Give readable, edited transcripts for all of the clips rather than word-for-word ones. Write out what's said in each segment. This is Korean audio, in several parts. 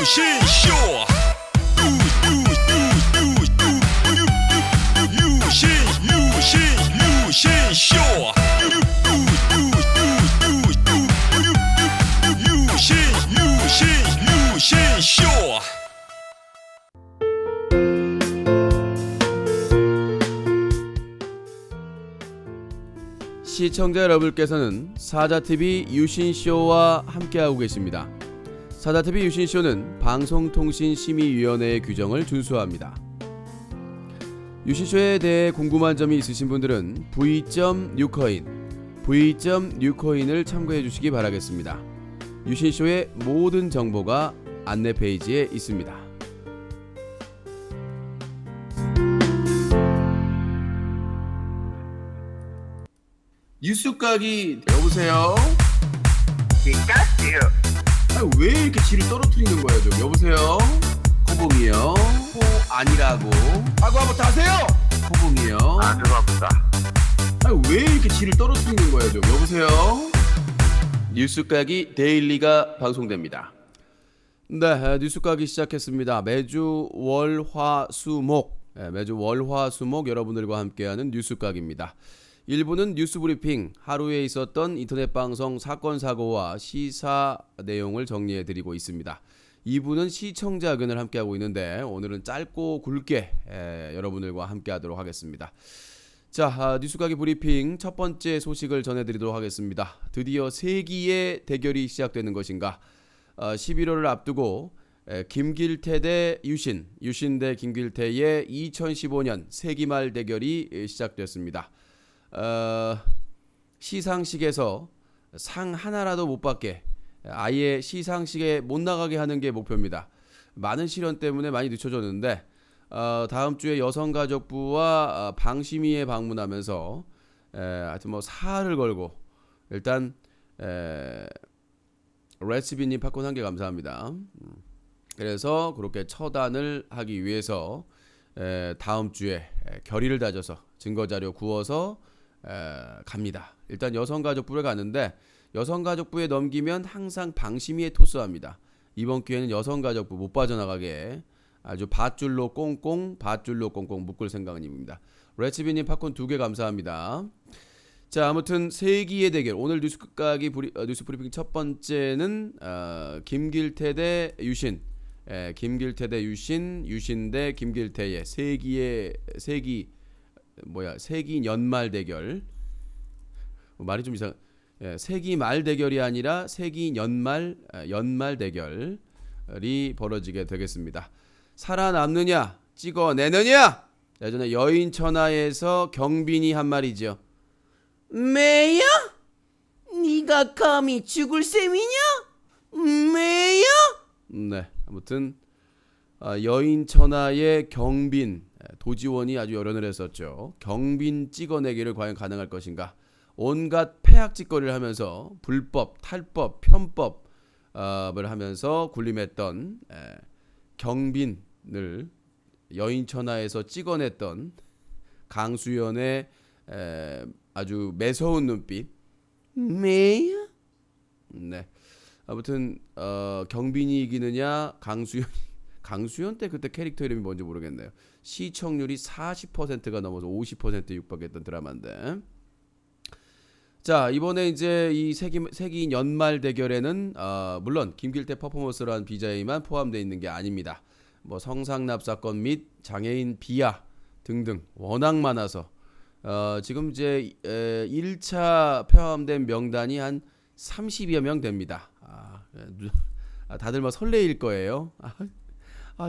유신쇼 유신쇼 유신쇼 시청자 여러분께서는 사자TV 유신쇼와 함께하고 계십니다. 사자TV 유신쇼는 방송통신심의위원회의 규정을 준수합니다. 유신쇼에 대해 궁금한 점이 있으신 분들은 v.뉴코인을 참고해 주시기 바라겠습니다. 유신쇼의 모든 정보가 안내 페이지에 있습니다. 뉴스각이 여보세요? 피카츄. 왜 이렇게 지를 떨어뜨리는 거야 좀 여보세요? 코봉이요? 코 아니라고 하고 한번 다세요! 코봉이요? 아주가 아프다. 왜 이렇게 지를 떨어뜨리는 거야 좀 여보세요? 뉴스각이 데일리가 방송됩니다. 네, 뉴스각이 시작했습니다. 매주 월화수목 여러분들과 함께하는 뉴스각입니다. 1부는 뉴스브리핑, 하루에 있었던 인터넷 방송 사건 사고와 시사 내용을 정리해드리고 있습니다. 2부는 시청자 의견을 함께하고 있는데 오늘은 짧고 굵게 여러분들과 함께하도록 하겠습니다. 자, 뉴스각의 브리핑 첫 번째 소식을 전해드리도록 하겠습니다. 드디어 세기의 대결이 시작되는 것인가. 11월을 앞두고 김길태 대 유신 대 김길태의 2015년 세기말 대결이 시작됐습니다. 시상식에서 상 하나라도 못 받게 아예 시상식에 못 나가게 하는 게 목표입니다. 많은 시련 때문에 많이 늦춰졌는데 다음 주에 여성가족부와 방심위에 방문하면서 하여튼 뭐 사활을 걸고 일단 레츠비님 팝콘 1개 감사합니다. 그래서 그렇게 처단을 하기 위해서 다음 주에 결의를 다져서 증거자료 구워서 갑니다. 일단 여성가족부에 가는데 여성가족부에 넘기면 항상 방심위에 토스합니다. 이번 기회는 여성가족부 못 빠져나가게 아주 밧줄로 꽁꽁 묶을 생각입니다. 레츠비님 팝콘 2개 감사합니다. 자, 아무튼 세기의 대결 오늘 뉴스브리핑 첫 번째는 김길태 대 유신 유신 대 김길태의 세기 연말 대결. 말이 좀 이상. 세기 말 대결이 아니라 세기 연말 대결이 벌어지게 되겠습니다. 살아남느냐, 찍어내느냐. 예전에 여인천하에서 경빈이 한 말이죠. 매야? 네가 감히 죽을 셈이냐? 매야? 네, 아무튼 여인천하의 경빈 도지원이 아주 열연을 했었죠. 경빈 찍어내기를 과연 가능할 것인가. 온갖 폐악짓거리를 하면서 불법, 탈법, 편법을 하면서 군림했던 경빈을 여인천하에서 찍어냈던 강수연의 아주 매서운 눈빛. 매야? 네. 아무튼 경빈이 이기느냐 강수연 때 그때 캐릭터 이름이 뭔지 모르겠네요. 시청률이 40%가 넘어서 50%에 육박했던 드라마인데. 자, 이번에 이제 이 세기 연말 대결에는 물론 김길태 퍼포먼스라는 BJ만 포함되어 있는 게 아닙니다. 뭐 성상납 사건 및 장애인 비하 등등 워낙 많아서 지금 이제 1차 포함된 명단이 한 30여 명 됩니다. 다들 막 설레일 거예요.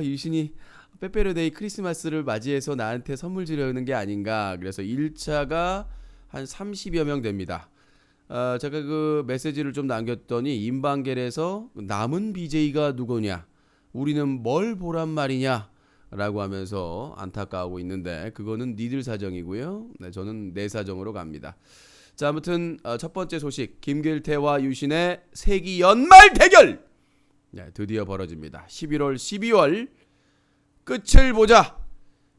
유신이 빼빼로데이 크리스마스를 맞이해서 나한테 선물 주려는 게 아닌가. 그래서 1차가 한 30여 명 됩니다. 제가 그 메시지를 좀 남겼더니 인방겔에서 남은 BJ가 누구냐, 우리는 뭘 보란 말이냐 라고 하면서 안타까워하고 있는데 그거는 니들 사정이고요. 네, 저는 내 사정으로 갑니다. 자, 아무튼 첫 번째 소식, 김길태와 유신의 세기 연말 대결 드디어 벌어집니다. 11월 12월 끝을 보자.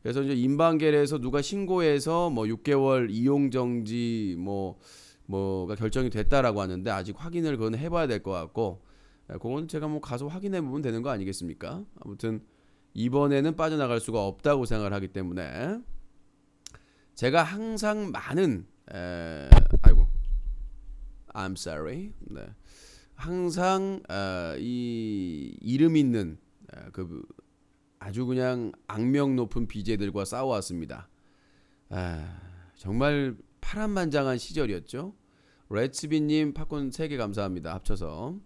그래서 이제 인방겔에서 누가 신고해서 뭐 6개월 이용정지 뭐가 결정이 됐다라고 하는데 아직 확인을 그건 해봐야 될 것 같고, 그건 제가 뭐 가서 확인해 보면 되는 거 아니겠습니까? 아무튼 이번에는 빠져나갈 수가 없다고 생각을 하기 때문에 제가 항상 많은 아이고 I'm sorry. 네. 항상 이 이름 있는 그 아주 그냥 악명 높은 BJ들과 싸워왔습니다. 정말 파란만장한 시절이었죠. 레츠비님 팝콘 3개 감사합니다. 합쳐서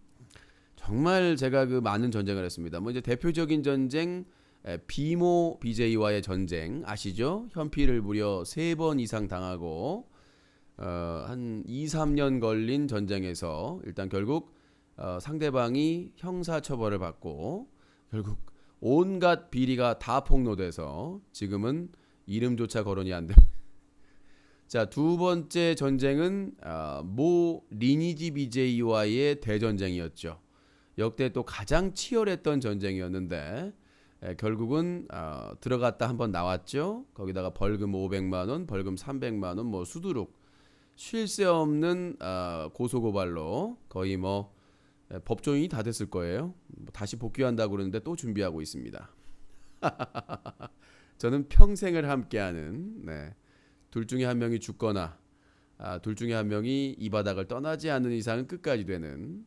정말 제가 그 많은 전쟁을 했습니다. 뭐 이제 대표적인 전쟁 비모 BJ와의 전쟁 아시죠? 현피를 무려 3번 이상 당하고 한 2, 3년 걸린 전쟁에서 일단 결국 상대방이 형사처벌을 받고 결국 온갖 비리가 다 폭로돼서 지금은 이름조차 거론이 안 돼요. 자, 두 번째 전쟁은 모 리니지 BJ와의 대전쟁이었죠. 역대 또 가장 치열했던 전쟁이었는데 결국은 들어갔다 한번 나왔죠. 거기다가 벌금 500만 원, 벌금 300만 원, 뭐 수두룩 쉴 새 없는 고소고발로 거의 뭐 법조인이 다 됐을 거예요. 다시 복귀한다고 그러는데 또 준비하고 있습니다. 저는 평생을 함께하는 둘 중에 한 명이 죽거나 둘 중에 한 명이 이 바닥을 떠나지 않는 이상은 끝까지 되는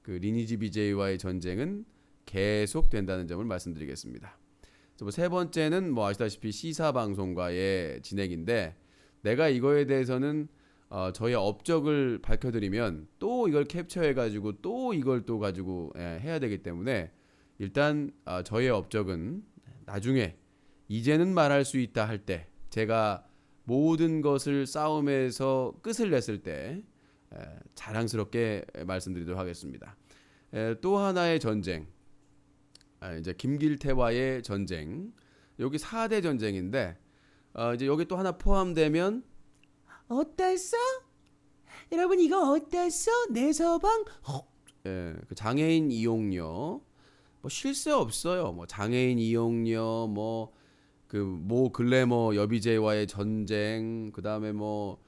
그 리니지 BJ와의 전쟁은 계속 된다는 점을 말씀드리겠습니다. 세 번째는 뭐 아시다시피 시사 방송과의 진행인데 내가 이거에 대해서는 저의 업적을 밝혀드리면 또 이걸 캡처해가지고 또 이걸 또 가지고 해야 되기 때문에 일단 저의 업적은 나중에 이제는 말할 수 있다 할 때 제가 모든 것을 싸움에서 끝을 냈을 때 자랑스럽게 말씀드리도록 하겠습니다. 또 하나의 전쟁, 이제 김길태와의 전쟁. 여기 4대 전쟁인데 이제 여기 또 하나 포함되면 어땠어? 여러분 이거 어땠어? 내 서방 그 장애인 이용료 뭐 쉴 새 없어요. 뭐 장애인 이용료 뭐 그 모 글래머 여비제이와의 전쟁, 그 다음에 뭐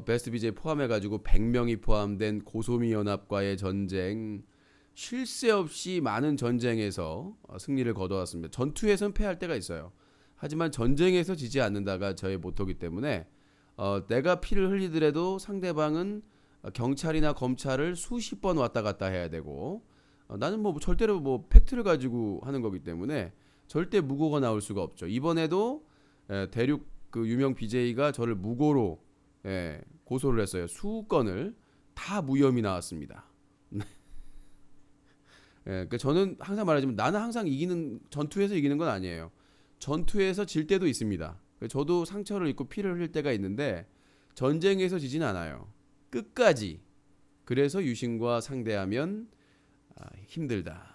베스트 BJ 포함해가지고 100명이 포함된 고소미 연합과의 전쟁, 쉴 새 없이 많은 전쟁에서 승리를 거둬왔습니다. 전투에서는 패할 때가 있어요. 하지만 전쟁에서 지지 않는다가 저의 모토기 때문에 내가 피를 흘리더라도 상대방은 경찰이나 검찰을 수십 번 왔다 갔다 해야 되고 나는 뭐 절대로 뭐 팩트를 가지고 하는 거기 때문에 절대 무고가 나올 수가 없죠. 이번에도 대륙 그 유명 BJ가 저를 무고로 고소를 했어요. 수건을 다 무혐의 나왔습니다. 그러니까 저는 항상 말하지만 나는 항상 이기는 전투에서 이기는 건 아니에요. 전투에서 질 때도 있습니다. 저도 상처를 입고 피를 흘릴 때가 있는데 전쟁에서 지진 않아요. 끝까지. 그래서 유신과 상대하면 힘들다.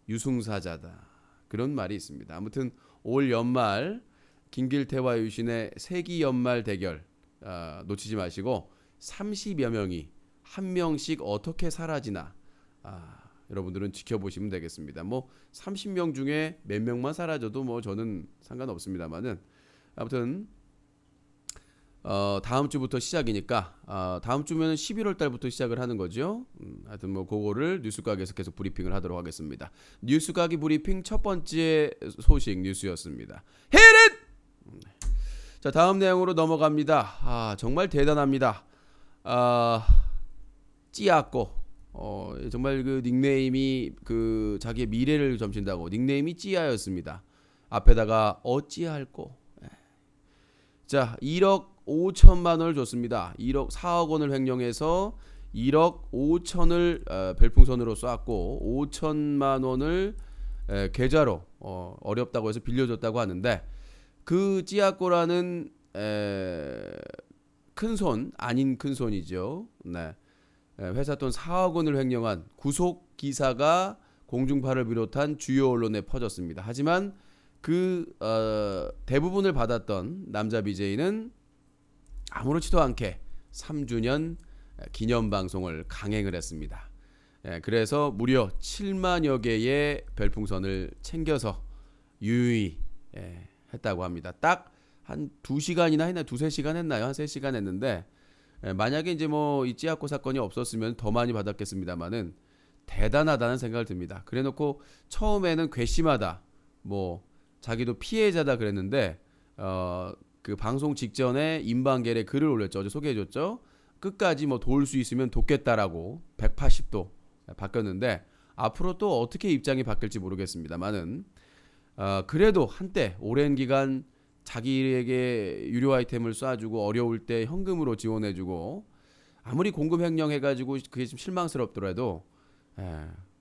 유승사자다. 그런 말이 있습니다. 아무튼 올 연말 김길태와 유신의 세기 연말 대결 놓치지 마시고 30여 명이 한 명씩 어떻게 사라지나 여러분들은 지켜보시면 되겠습니다. 뭐 30명 중에 몇 명만 사라져도 뭐 저는 상관없습니다만은 아무튼 다음 주부터 시작이니까 다음 주면은 11월 달부터 시작을 하는 거죠. 하여튼 뭐 그거를 뉴스각에서 계속 브리핑을 하도록 하겠습니다. 뉴스각이 브리핑 첫 번째 소식 뉴스였습니다. Hit it! 자, 다음 내용으로 넘어갑니다. 정말 대단합니다. 찌아꼬. 정말 그 닉네임이 그 자기의 미래를 점친다고 닉네임이 찌아였습니다. 앞에다가 어찌할꼬. 자, 1억 5천만 원을 줬습니다. 1억 4억 원을 횡령해서 1억 5천을 별풍선으로 쐈고 5천만 원을 계좌로 어렵다고 해서 빌려줬다고 하는데 그 찌아꼬라는 큰손 아닌 큰손이죠. 네. 회사 돈 4억 원을 횡령한 구속 기사가 공중파를 비롯한 주요 언론에 퍼졌습니다. 하지만 그 대부분을 받았던 남자 BJ는 아무렇지도 않게 3주년 기념 방송을 강행을 했습니다. 그래서 무려 7만여 개의 별풍선을 챙겨서 유유히 했다고 합니다. 딱 한 2시간이나 했나 2-3시간 했나요? 한 3시간 했는데 만약에 이제 뭐 이 찌아꼬 사건이 없었으면 더 많이 받았겠습니다만은 대단하다는 생각을 듭니다. 그래놓고 처음에는 괘씸하다, 뭐 자기도 피해자다 그랬는데 그 방송 직전에 임방겔에 글을 올렸죠. 어제 소개해줬죠. 끝까지 뭐 도울 수 있으면 돕겠다라고 180도 바뀌었는데 앞으로 또 어떻게 입장이 바뀔지 모르겠습니다만은 그래도 한때 오랜 기간 자기에게 유료 아이템을 쏴주고 어려울 때 현금으로 지원해주고 아무리 공급 횡령해가지고 그게 좀 실망스럽더라도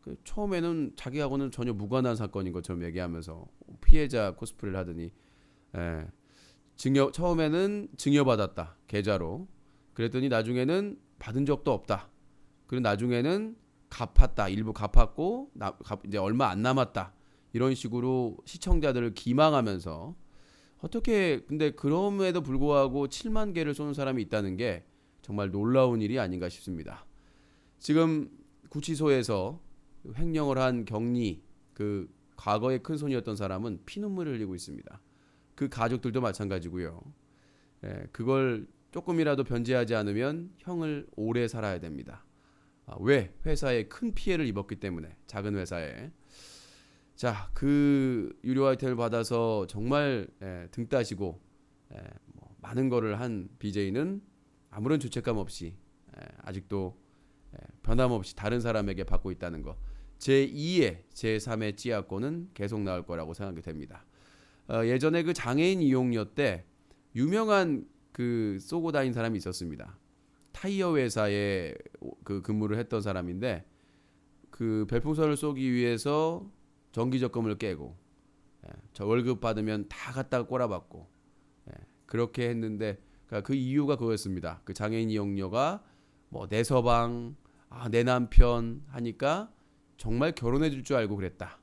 그 처음에는 자기하고는 전혀 무관한 사건인 것처럼 얘기하면서 피해자 코스프레를 하더니 처음에는 증여받았다 계좌로. 그랬더니 나중에는 받은 적도 없다. 그리고 나중에는 갚았다. 일부 갚았고 이제 얼마 안 남았다. 이런 식으로 시청자들을 기망하면서 어떻게 근데 그럼에도 불구하고 7만 개를 쏘는 사람이 있다는 게 정말 놀라운 일이 아닌가 싶습니다. 지금 구치소에서 횡령을 한 경리 그 과거의 큰 손이었던 사람은 피눈물을 흘리고 있습니다. 그 가족들도 마찬가지고요. 그걸 조금이라도 변제하지 않으면 형을 오래 살아야 됩니다. 왜? 회사에 큰 피해를 입었기 때문에. 작은 회사에. 자, 그 유료 아이템을 받아서 정말 등 따시고 뭐 많은 거를 한 BJ는 아무런 죄책감 없이 아직도 변함없이 다른 사람에게 받고 있다는 거. 제2의 제3의 찌약고는 계속 나올 거라고 생각이 됩니다. 예전에 그 장애인 이용료 때 유명한 그 쏘고 다닌 사람이 있었습니다. 타이어 회사에 그 근무를 했던 사람인데 그 별풍선을 쏘기 위해서 정기적금을 깨고 저 월급 받으면 다 갖다가 꼬라박고 그렇게 했는데 그 이유가 그거였습니다. 그 장애인 이용료가 뭐 내 서방, 내 남편 하니까 정말 결혼해 줄 줄 알고 그랬다.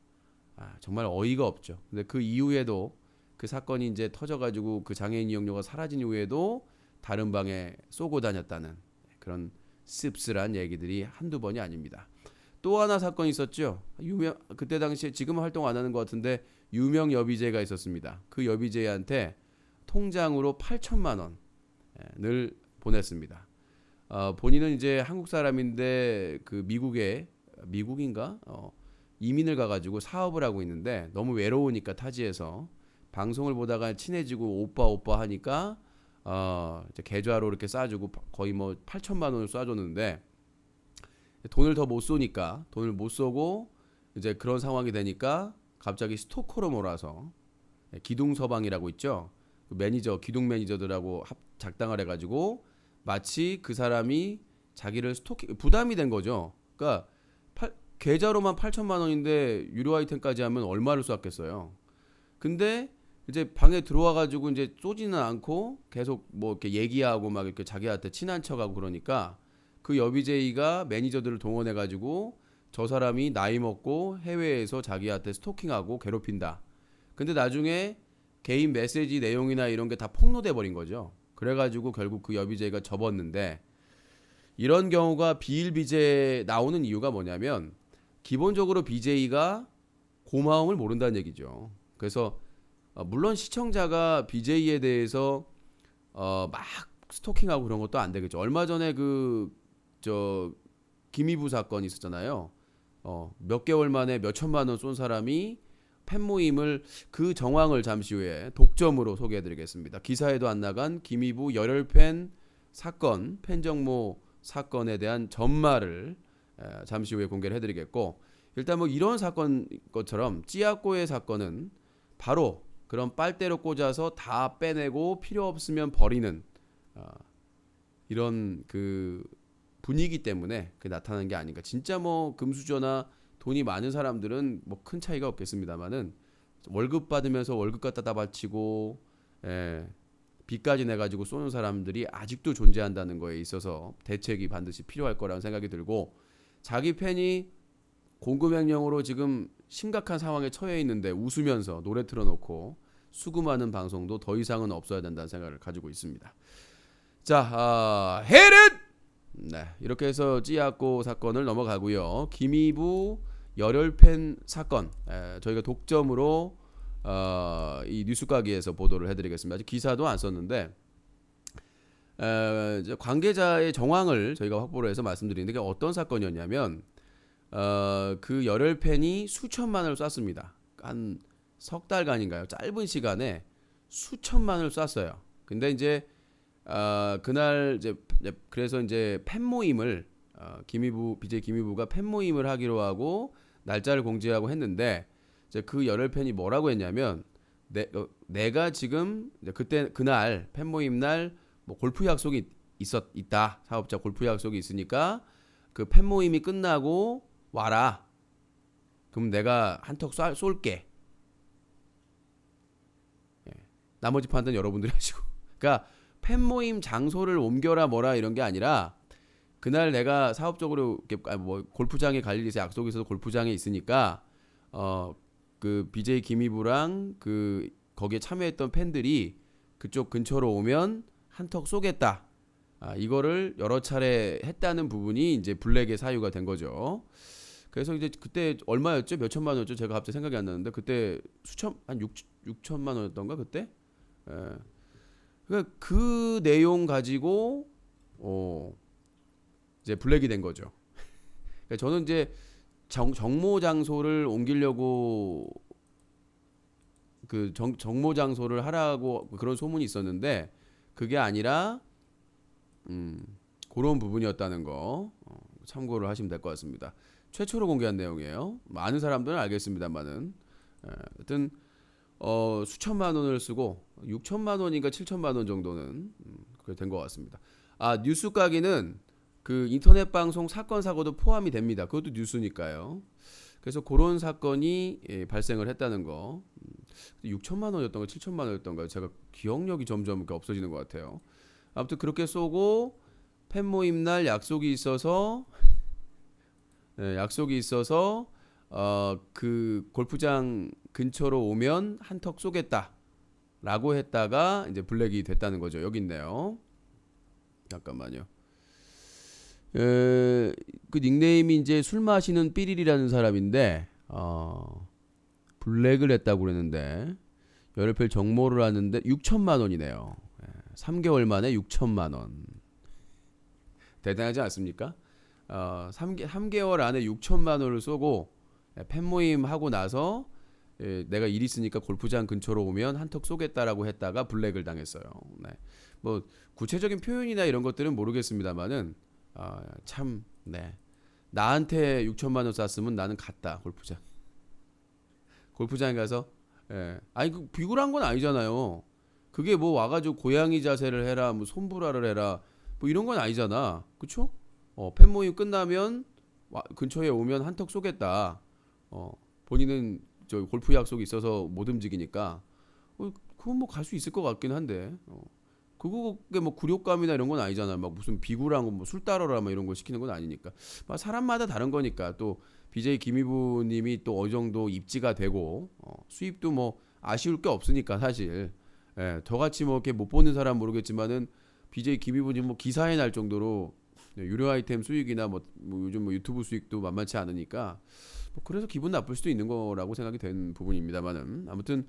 정말 어이가 없죠. 근데 그 이후에도 그 사건이 이제 터져가지고 그 장애인 이용료가 사라진 이후에도 다른 방에 쏘고 다녔다는 그런 씁쓸한 얘기들이 한두 번이 아닙니다. 또 하나 사건이 있었죠. 그때 당시에 지금은 활동 안 하는 것 같은데 유명 여비제가 있었습니다. 그 여비제한테 통장으로 8천만 원을 보냈습니다. 본인은 이제 한국 사람인데 그 미국인가 이민을 가가지고 사업을 하고 있는데 너무 외로우니까 타지에서 방송을 보다가 친해지고 오빠 하니까 이제 계좌로 이렇게 쏴주고 거의 뭐 8천만 원을 쏴줬는데 돈을 더 못 쏘니까 돈을 못 쏘고 이제 그런 상황이 되니까 갑자기 스토커로 몰아서 기둥서방이라고 있죠. 그 매니저 기둥 매니저들하고 작당을 해가지고 마치 그 사람이 자기를 스토킹 부담이 된 거죠. 그러니까 계좌로만 8천만 원인데 유료 아이템까지 하면 얼마를 쏘았겠어요. 근데 이제 방에 들어와가지고 이제 쏘지는 않고 계속 뭐 이렇게 얘기하고 막 이렇게 자기한테 친한 척하고 그러니까 그 여비제이가 매니저들을 동원해가지고 저 사람이 나이 먹고 해외에서 자기한테 스토킹하고 괴롭힌다. 근데 나중에 개인 메시지 내용이나 이런 게 다 폭로돼 버린 거죠. 그래가지고 결국 그 여비제이가 접었는데 이런 경우가 비일비재 나오는 이유가 뭐냐면 기본적으로 BJ가 고마움을 모른다는 얘기죠. 그래서 물론 시청자가 BJ에 대해서 막 스토킹하고 그런 것도 안 되겠죠. 얼마 전에 김이부 사건이 있었잖아요. 몇 개월 만에 몇 천만 원 쏜 사람이 팬 모임을 그 정황을 잠시 후에 독점으로 소개해드리겠습니다. 기사에도 안 나간 김이부 열혈팬 사건, 팬정모 사건에 대한 전말을 잠시 후에 공개를 해드리겠고 일단 뭐 이런 사건 것처럼 찌약고의 사건은 바로 그런 빨대로 꽂아서 다 빼내고 필요 없으면 버리는 이런 그 분위기 때문에 그 나타나는 게 아닌가. 진짜 뭐 금수저나 돈이 많은 사람들은 뭐 큰 차이가 없겠습니다만은 월급 받으면서 월급 갖다 바치고 빚까지 내가지고 쏘는 사람들이 아직도 존재한다는 거에 있어서 대책이 반드시 필요할 거라는 생각이 들고 자기 팬이 공급횡령으로 지금 심각한 상황에 처해 있는데 웃으면서 노래 틀어놓고 수금하는 방송도 더 이상은 없어야 된다는 생각을 가지고 있습니다. 자, 헤렛! 네, 이렇게 해서 찌약고 사건을 넘어가고요. 김이부 열혈팬 사건 저희가 독점으로 이 뉴스가기에서 보도를 해드리겠습니다. 아직 기사도 안 썼는데 관계자의 정황을 저희가 확보를 해서 말씀드리는데 어떤 사건이었냐면 그 열혈팬이 수천만 원을 쐈습니다. 한 석 달간인가요? 짧은 시간에 수천만 원을 쐈어요. 근데 이제 그날 이제 그래서 이제 팬 모임을 BJ 김희부가 팬 모임을 하기로 하고 날짜를 공지하고 했는데 이제 그 열혈팬이 뭐라고 했냐면 내가 지금 그때 그날 팬 모임 날 뭐 골프 약속이 있다. 사업자 골프 약속이 있으니까 그 팬 모임이 끝나고 와라. 그럼 내가 한턱 쏠게. 나머지 판단 여러분들이 하시고. 그러니까 팬 모임 장소를 옮겨라 뭐라 이런 게 아니라 그날 내가 사업적으로 뭐 골프장에 갈 일이 있어 약속이 있어서 골프장에 있으니까 그 BJ 김희부랑 그 거기에 참여했던 팬들이 그쪽 근처로 오면 한턱 쏘겠다. 이거를 여러 차례 했다는 부분이 이제 블랙의 사유가 된 거죠. 그래서 이제 그때 얼마였죠? 몇 천만 원이었죠? 제가 갑자기 생각이 안 나는데 그때 한 6천만 원이었던가 그때? 그러니까 그 내용 가지고 이제 블랙이 된 거죠. 그러니까 저는 이제 정모 장소를 옮기려고 그 정모 장소를 하라고 그런 소문이 있었는데 그게 아니라 그런 부분이었다는 거 참고를 하시면 될 것 같습니다. 최초로 공개한 내용이에요. 많은 사람들은 알겠습니다만은 하여튼 수천만 원을 쓰고 6천만 원인가 7천만 원 정도는 그렇게 된 것 같습니다. 뉴스 까기는 그 인터넷 방송 사건 사고도 포함이 됩니다. 그것도 뉴스니까요. 그래서 그런 사건이 발생을 했다는 거. 6천만 원이었던가 7천만 원이었던가 제가 기억력이 점점 없어지는 것 같아요. 아무튼 그렇게 쏘고 팬 모임 날 약속이 있어서 그 골프장 근처로 오면 한턱 쏘겠다라고 했다가 이제 블랙이 됐다는 거죠. 여기 있네요. 잠깐만요. 그 닉네임이 이제 술 마시는 삐리리라는 사람인데 블랙을 했다고 그랬는데 열혈팬 정모를 하는데 6천만 원이네요. 3개월 만에 6천만 원. 대단하지 않습니까? 3개월 안에 6천만 원을 쏘고 팬 모임 하고 나서 내가 일 있으니까 골프장 근처로 오면 한턱 쏘겠다라고 했다가 블랙을 당했어요. 네. 뭐 구체적인 표현이나 이런 것들은 모르겠습니다만은 참 네. 나한테 6천만 원 쐈으면 나는 갔다 골프장에 가서 아니 그 비굴한 건 아니잖아요. 그게 뭐 와가지고 고양이 자세를 해라 뭐 손불화를 해라 뭐 이런 건 아니잖아. 그쵸? 팬 모임 끝나면 근처에 오면 한턱 쏘겠다. 본인은 저 골프 약속이 있어서 못 움직이니까 그건 뭐 갈 수 있을 것 같긴 한데 그게 뭐 굴욕감이나 이런 건 아니잖아. 막 무슨 비굴한 거 뭐 술 따러라 막 이런 걸 시키는 건 아니니까. 사람마다 다른 거니까 또 BJ 김희부님이 또 어느 정도 입지가 되고 수입도 뭐 아쉬울 게 없으니까 사실 저같이 뭐 이렇게 못 보는 사람 모르겠지만은 BJ 김희부님 뭐 기사에 날 정도로 유료 아이템 수익이나 뭐 요즘 뭐 유튜브 수익도 만만치 않으니까 뭐 그래서 기분 나쁠 수도 있는 거라고 생각이 된 부분입니다만은 아무튼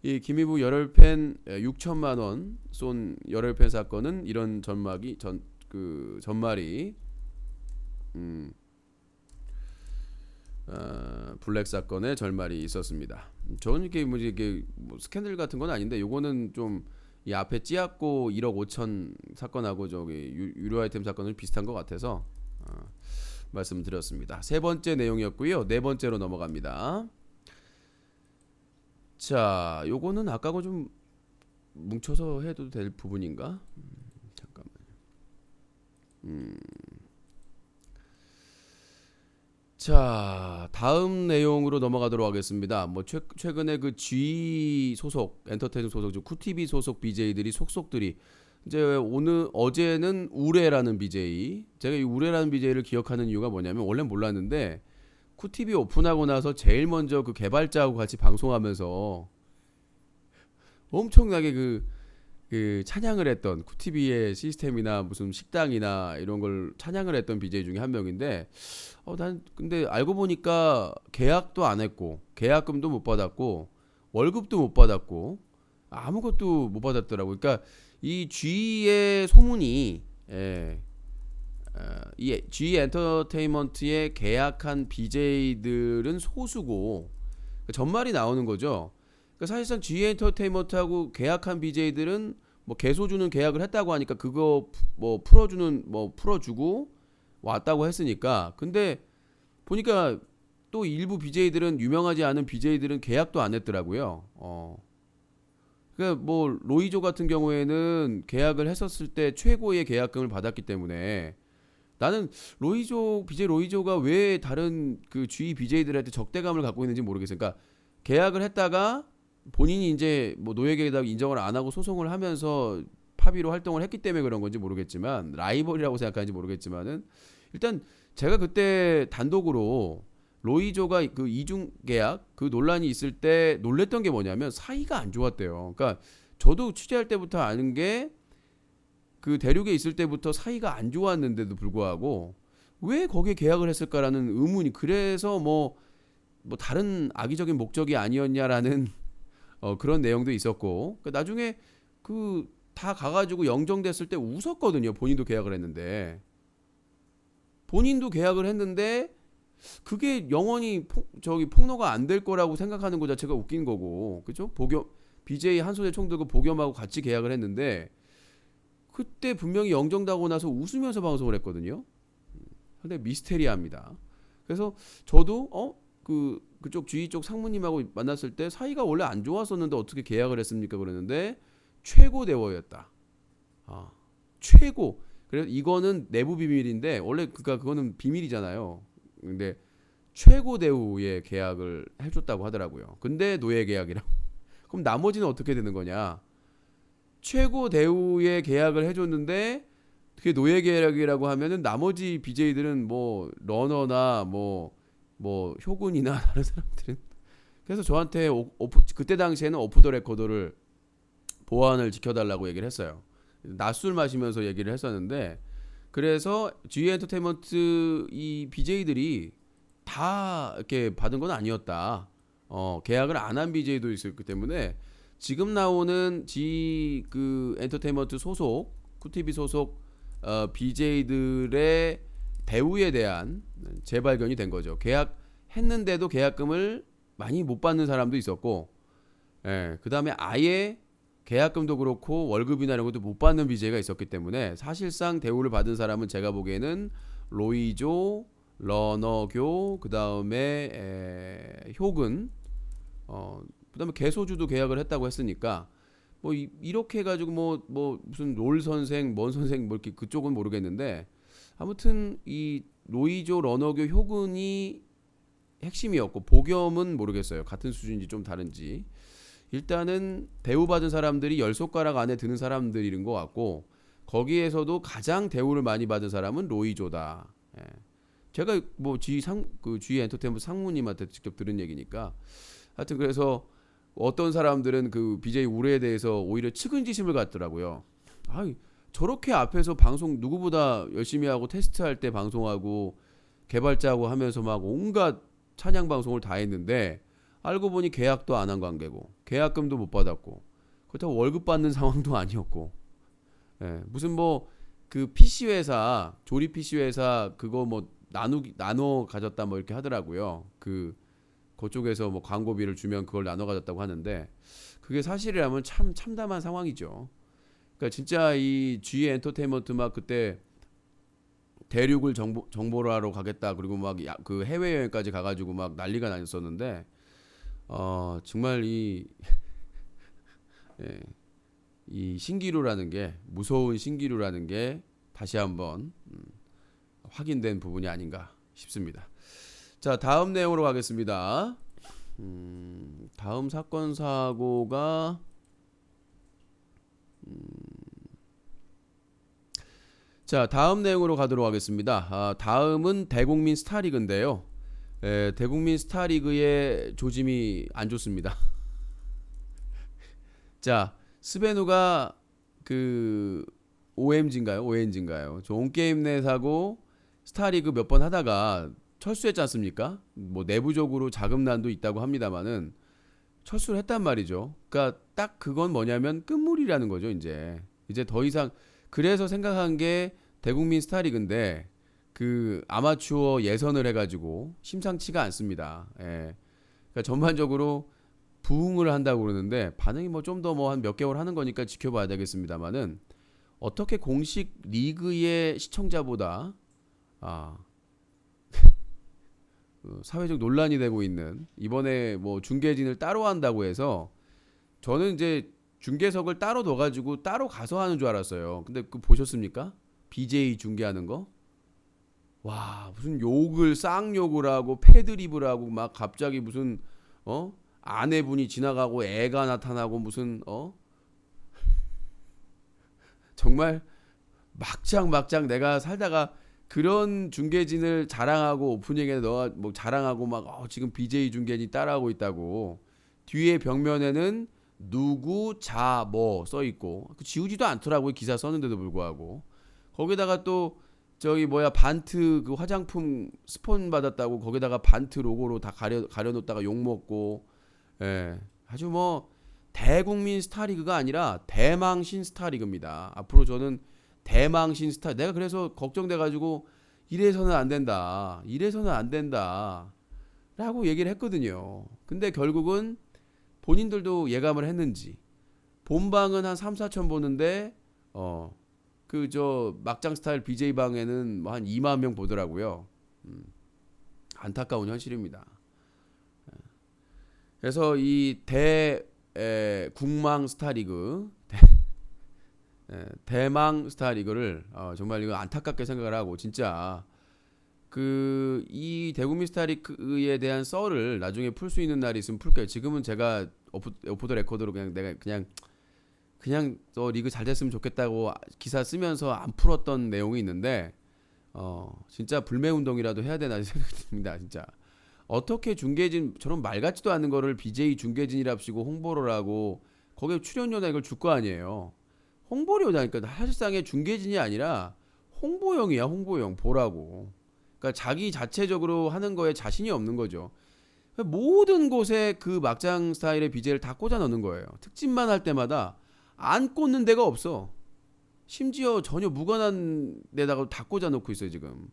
이 김희부 열혈팬 6천만 원 쏜 열혈팬 사건은 이런 전말이 블랙 사건의 결말이 있었습니다. 저는 이게 뭐 스캔들 같은 건 아닌데 요거는 좀 이 앞에 찌약고 1억 5천 사건하고 저기 유료 아이템 사건은 비슷한 것 같아서 말씀드렸습니다. 세 번째 내용이었고요. 네 번째로 넘어갑니다. 자, 요거는 아까고 좀 뭉쳐서 해도 될 부분인가? 잠깐만요. 자, 다음 내용으로 넘어가도록 하겠습니다. 뭐 최근에 그 G 소속 엔터테인먼트 소속 쿠티비 소속 BJ들이 속속들이 이제 어제는 우레라는 BJ, 제가 이 우레라는 BJ를 기억하는 이유가 뭐냐면 원래 몰랐는데 쿠티비 오픈하고 나서 제일 먼저 그 개발자하고 같이 방송하면서 엄청나게 그 찬양을 했던 쿠티비의 시스템이나 무슨 식당이나 이런 걸 찬양을 했던 BJ 중에 한 명인데 난 근데 알고 보니까 계약도 안 했고 계약금도 못 받았고 월급도 못 받았고 아무것도 못 받았더라고. 그러니까 이 G의 소문이 이 G 엔터테인먼트에 계약한 BJ들은 소수고 전말이 나오는 거죠. 그러니까 사실상 G 엔터테인먼트하고 계약한 BJ들은 뭐 개소주는 계약을 했다고 하니까 그거 뭐 풀어주는 뭐 풀어주고 왔다고 했으니까. 근데 보니까 또 일부 BJ들은 유명하지 않은 BJ들은 계약도 안 했더라고요. 그러니까 뭐 로이조 같은 경우에는 계약을 했었을 때 최고의 계약금을 받았기 때문에 나는 로이조 BJ 로이조가 왜 다른 그 G BJ들한테 적대감을 갖고 있는지 모르겠어요. 그러니까 계약을 했다가 본인이 이제 뭐 노예계에다가 인정을 안 하고 소송을 하면서 팝위로 활동을 했기 때문에 그런 건지 모르겠지만 라이벌이라고 생각하는지 모르겠지만은 일단 제가 그때 단독으로 로이조가 그 이중 계약 그 논란이 있을 때 놀랬던 게 뭐냐면 사이가 안 좋았대요. 그러니까 저도 취재할 때부터 아는 게 그 대륙에 있을 때부터 사이가 안 좋았는데도 불구하고 왜 거기에 계약을 했을까라는 의문이 그래서 뭐 다른 악의적인 목적이 아니었냐라는 그런 내용도 있었고 나중에 그 다 가가지고 영정됐을 때 웃었거든요. 본인도 계약을 했는데 그게 영원히 폭로가 안 될 거라고 생각하는 것 자체가 웃긴 거고 그죠? BJ 한 손에 총 들고 복염하고 같이 계약을 했는데 그때 분명히 영정되고 나서 웃으면서 방송을 했거든요. 근데 미스테리합니다. 그래서 저도 그쪽 G 쪽 상무님하고 만났을 때 사이가 원래 안 좋았었는데 어떻게 계약을 했습니까? 그랬는데 최고 대우였다. 최고. 그래서 이거는 내부 비밀인데 원래 그거는 비밀이잖아요. 근데 최고 대우의 계약을 해줬다고 하더라고요. 근데 노예 계약이라고. 그럼 나머지는 어떻게 되는 거냐? 최고 대우의 계약을 해줬는데 그게 노예 계약이라고 하면은 나머지 BJ들은 뭐 러너나 뭐 효군이나 다른 사람들은 그래서 저한테 그때 당시에는 오프 더 레코더를 보안을 지켜달라고 얘기를 했어요. 낮술 마시면서 얘기를 했었는데 그래서 G 엔터테인먼트 이 BJ들이 다 이렇게 받은 건 아니었다. 계약을 안 한 BJ도 있었기 때문에 지금 나오는 G 그 엔터테인먼트 소속 쿠티비 소속 BJ들의 대우에 대한 재발견이 된 거죠. 계약했는데도 계약금을 많이 못 받는 사람도 있었고, 그 다음에 아예 계약금도 그렇고 월급이나 이런 것도 못 받는 BJ가 있었기 때문에 사실상 대우를 받은 사람은 제가 보기에는 로이조, 러너교, 그 다음에 효근, 그 다음에 개소주도 계약을 했다고 했으니까 뭐 이렇게 해가지고 뭐 무슨 롤 선생, 뭔 선생 뭐 이렇게 그쪽은 모르겠는데 아무튼 이 로이조, 러너교, 효근이 핵심이었고 복염은 모르겠어요. 같은 수준인지 좀 다른지. 일단은 대우받은 사람들이 10손가락 안에 드는 사람들인 것 같고 거기에서도 가장 대우를 많이 받은 사람은 로이조다. 제가 뭐 G 엔터테인먼트 상무님한테 직접 들은 얘기니까 하여튼 그래서 어떤 사람들은 그 BJ 우레에 대해서 오히려 측은지심을 갖더라고요. 저렇게 앞에서 방송 누구보다 열심히 하고 테스트할 때 방송하고 개발자하고 하면서 막 온갖 찬양 방송을 다 했는데 알고 보니 계약도 안 한 관계고 계약금도 못 받았고 그렇다고 월급 받는 상황도 아니었고 무슨 뭐 그 PC 회사 조립 PC 회사 그거 뭐 나눠 가졌다 뭐 이렇게 하더라고요. 그쪽에서 뭐 광고비를 주면 그걸 나눠 가졌다고 하는데 그게 사실이라면 참 참담한 상황이죠. 그러니까 진짜 이 G 엔터테인먼트 막 그때 대륙을 정보를 하러 가겠다 그리고 막 그 해외 여행까지 가가지고 막 난리가 났었는데 정말 이 신기루라는 게 무서운 신기루라는 게 다시 한번 확인된 부분이 아닌가 싶습니다. 자, 다음 내용으로 가겠습니다. 다음 사건 사고가 자, 다음 내용으로 가도록 하겠습니다. 다음은 대국민 스타리그인데요. 대국민 스타리그의 조짐이 안 좋습니다. 자, 스베누가 그 OMG인가요? 좋은 게임 내 사고 스타리그 몇 번 하다가 철수했지 않습니까? 뭐 내부적으로 자금난도 있다고 합니다만은 철수를 했단 말이죠. 그러니까 딱 그건 뭐냐면 끝물이라는 거죠. 이제 더 이상 그래서 생각한 게 대국민 스타리그인데 그 아마추어 예선을 해가지고 심상치가 않습니다. 예. 그러니까 전반적으로 부흥을 한다고 그러는데 반응이 뭐 좀 더 뭐 한 몇 개월 하는 거니까 지켜봐야 되겠습니다만은 어떻게 공식 리그의 시청자보다 사회적 논란이 되고 있는 이번에 뭐 중계진을 따로 한다고 해서 저는 이제 중계석을 따로 둬가지고 따로 가서 하는 줄 알았어요. 근데 그 보셨습니까? BJ 중계하는 거? 와 무슨 욕을 쌍욕을 하고 패드립을 하고 막 갑자기 무슨 아내분이 지나가고 애가 나타나고 무슨 정말 막장 내가 살다가 그런 중계진을 자랑하고 오프닝에 너가 뭐 자랑하고 막 지금 BJ 중계진이 따라하고 있다고 뒤에 벽면에는 누구 자 뭐 써 있고 지우지도 않더라고요. 기사 썼는데도 불구하고 거기다가 또 저기 뭐야 반트 그 화장품 스폰 받았다고 거기다가 반트 로고로 다 가려놓다가 욕 먹고 예 아주 뭐 대국민 스타리그가 아니라 대망신 스타리그입니다. 앞으로 저는 대망신 스타 내가 그래서 걱정돼가지고 이래서는 안 된다 라고 얘기를 했거든요. 근데 결국은 본인들도 예감을 했는지 본방은 한 3, 4천 보는데 그 저 막장 스타일 BJ 방에는 뭐 한 2만 명 보더라고요. 안타까운 현실입니다. 그래서 이 대국망 스타리그 대망 스타리그를 정말 이거 안타깝게 생각을 하고 진짜 그 이 대국민 스타리그에 대한 썰을 나중에 풀 수 있는 날이 있으면 풀게요. 지금은 제가 오프 더 레코드로 그냥 또 리그 잘 됐으면 좋겠다고 기사 쓰면서 안 풀었던 내용이 있는데 진짜 불매운동이라도 해야 되나 생각이 듭니다. 진짜 어떻게 중계진 저런 말 같지도 않은 거를 BJ 중계진이랍시고 홍보를 하고 거기에 출연료나 이걸 줄 거 아니에요. 홍보료다니까 사실상의 중계진이 아니라 홍보용이야. 홍보용 보라고. 그러니까 자기 자체적으로 하는 거에 자신이 없는 거죠. 모든 곳에 그 막장 스타일의 BJ를 다 꽂아 넣는 거예요. 특집만 할 때마다 안 꽂는 데가 없어. 심지어 전혀 무관한 데다가 다 꽂아 놓고 있어요 지금.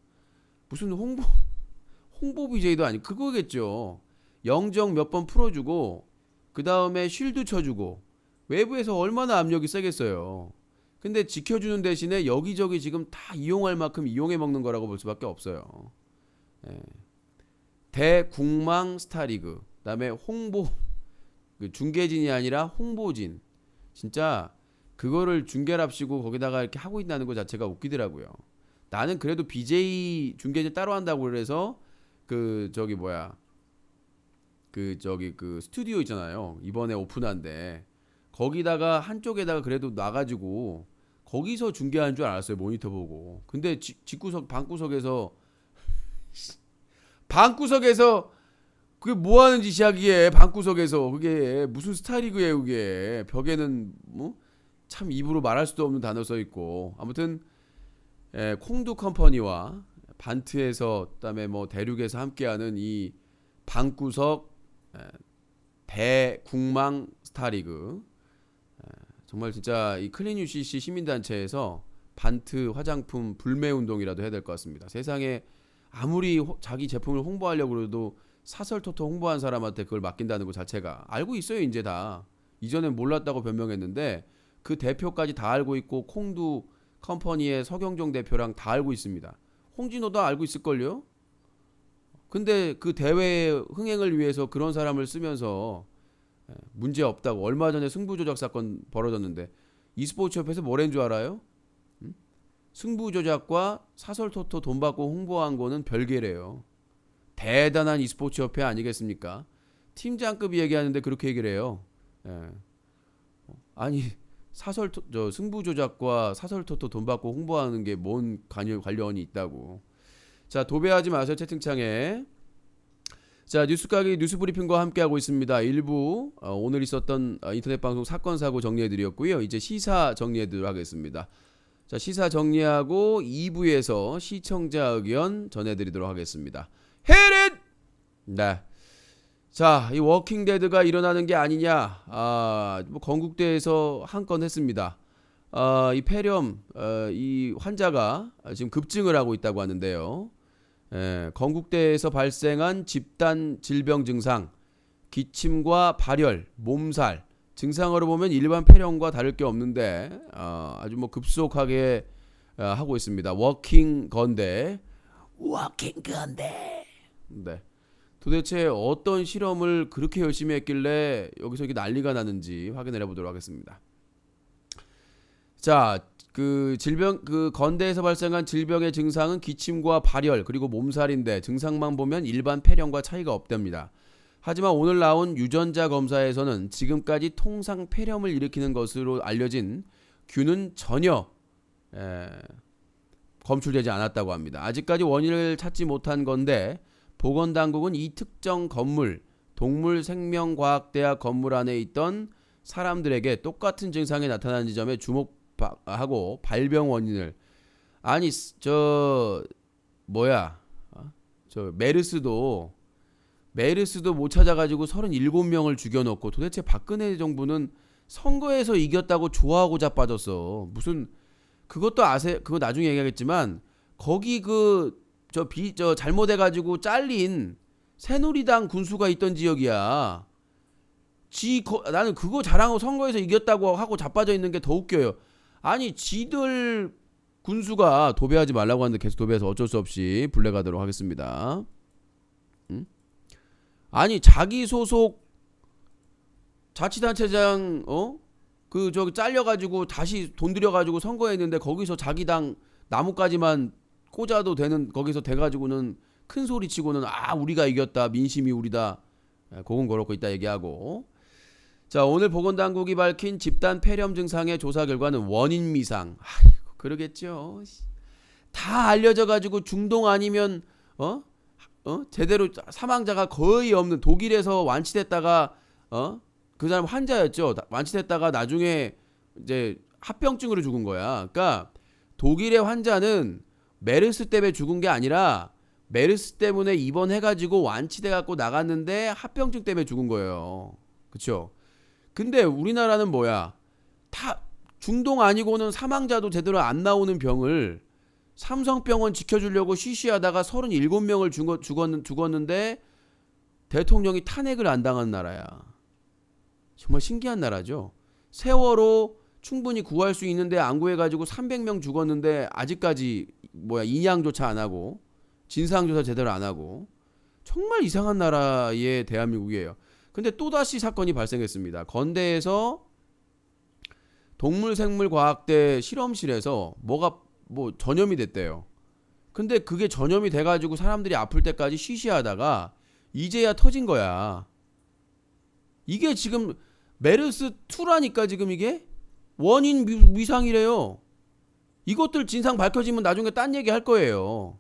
무슨 홍보 BJ도 아니고 그거겠죠. 영정 몇 번 풀어주고 그 다음에 쉴드 쳐주고 외부에서 얼마나 압력이 세겠어요. 근데 지켜주는 대신에 여기저기 지금 다 이용할 만큼 이용해 먹는 거라고 볼 수밖에 없어요. 예. 대국망 스타리그 그다음에 홍보 그 중계진이 아니라 홍보진 진짜 그거를 중계랍시고 거기다가 이렇게 하고 있다는 것 자체가 웃기더라고요. 나는 그래도 BJ 중계진 따로 한다고 그래서 그 저기 뭐야 그 저기 그 스튜디오 있잖아요. 이번에 오픈한데 거기다가 한쪽에다가 그래도 놔가지고 거기서 중계하는 줄 알았어요. 모니터 보고. 근데 집구석 방구석에서 그게 뭐 하는 짓이야 그게 방구석에서 그게 무슨 스타리그예요 그게 벽에는 뭐 참 입으로 말할 수도 없는 단어 써 있고 아무튼 콩두 컴퍼니와 반트에서 그다음에 뭐 대륙에서 함께하는 이 방구석 대국망 스타리그 정말 진짜 이 클린 UCC 시민단체에서 반트 화장품 불매 운동이라도 해야 될 것 같습니다. 세상에 아무리 자기 제품을 홍보하려고 해도 사설토토 홍보한 사람한테 그걸 맡긴다는 것 자체가 알고 있어요 이제 다. 이전엔 몰랐다고 변명했는데 그 대표까지 다 알고 있고 콩두 컴퍼니의 서경정 대표랑 다 알고 있습니다. 홍진호도 알고 있을걸요? 근데 그 대회 흥행을 위해서 그런 사람을 쓰면서 문제 없다고 얼마 전에 승부조작 사건 벌어졌는데 e스포츠 협회에서 뭐라는 줄 알아요? 승부조작과 사설토토 돈 받고 홍보한 거는 별개래요. 대단한 e스포츠 협회 아니겠습니까? 팀장급이 얘기하는데 그렇게 얘기를 해요. 아니 승부조작과 사설토토 돈 받고 홍보하는 게 뭔 관련이 있다고. 자 도배하지 마세요 채팅창에. 자 뉴스가게 뉴스브리핑과 함께하고 있습니다. 일부 오늘 있었던 인터넷 방송 사건 사고 정리해드렸고요. 이제 시사 정리해드리도록 하겠습니다. 자 시사 정리하고 2부에서 시청자 의견 전해드리도록 하겠습니다. 헤릿! 네. 자, 이 워킹데드가 일어나는 게 아니냐. 뭐 건국대에서 한 건 했습니다. 이 폐렴 이 환자가 지금 급증을 하고 있다고 하는데요. 건국대에서 발생한 집단 질병 증상, 기침과 발열, 몸살 증상으로 보면 일반 폐렴과 다를 게 없는데 아주 뭐 급속하게 하고 있습니다. 워킹 건대. 네. 도대체 어떤 실험을 그렇게 열심히 했길래 여기서 이게 난리가 나는지 확인을 해보도록 하겠습니다. 자, 그 건대에서 발생한 질병의 증상은 기침과 발열 그리고 몸살인데 증상만 보면 일반 폐렴과 차이가 없답니다. 하지만 오늘 나온 유전자 검사에서는 지금까지 통상 폐렴을 일으키는 것으로 알려진 균은 전혀 검출되지 않았다고 합니다. 아직까지 원인을 찾지 못한 건데 보건당국은 이 특정 건물, 동물생명과학대학 건물 안에 있던 사람들에게 똑같은 증상이 나타나는 지점에 주목하고 발병 원인을 메르스도 못 찾아가지고 37명을 죽여놓고 도대체 박근혜 정부는 선거에서 이겼다고 좋아하고 자빠졌어. 무슨 그것도 아세요? 그거 나중에 얘기하겠지만 거기 잘못해가지고 잘린 새누리당 군수가 있던 지역이야. 나는 그거 자랑하고 선거에서 이겼다고 하고 자빠져 있는 게 더 웃겨요. 아니 지들 군수가 도배하지 말라고 하는데 계속 도배해서 어쩔 수 없이 불려가도록 하겠습니다. 응? 아니 자기 소속 자치단체장 잘려가지고 다시 돈 들여가지고 선거했는데 거기서 자기 당 나뭇가지만 꽂아도 되는 거기서 돼가지고는 큰 소리 치고는 우리가 이겼다 민심이 우리다 그건 그렇고 있다 얘기하고. 자, 오늘 보건당국이 밝힌 집단 폐렴 증상의 조사 결과는 원인 미상. 그러겠죠. 다 알려져가지고 중동 아니면 제대로 사망자가 거의 없는 독일에서 완치됐다가 그 사람 환자였죠. 완치됐다가 나중에 이제 합병증으로 죽은 거야. 그러니까 독일의 환자는 메르스 때문에 죽은 게 아니라 메르스 때문에 입원해가지고 완치돼갖고 나갔는데 합병증 때문에 죽은 거예요. 그쵸? 근데 우리나라는 뭐야? 다 중동 아니고는 사망자도 제대로 안 나오는 병을 삼성병원 지켜주려고 쉬쉬하다가 37명을 죽었는데 대통령이 탄핵을 안 당한 나라야. 정말 신기한 나라죠. 세월호 충분히 구할 수 있는데 안 구해가지고 300명 죽었는데 아직까지 인양조차 안 하고 진상조사 제대로 안 하고 정말 이상한 나라의 대한민국이에요. 근데 또다시 사건이 발생했습니다. 건대에서 동물생물과학대 실험실에서 전염이 됐대요. 근데 그게 전염이 돼가지고 사람들이 아플 때까지 쉬쉬하다가 이제야 터진 거야. 이게 지금 메르스2라니까 지금 이게 원인 미상이래요. 이것들 진상 밝혀지면 나중에 딴 얘기 할 거예요.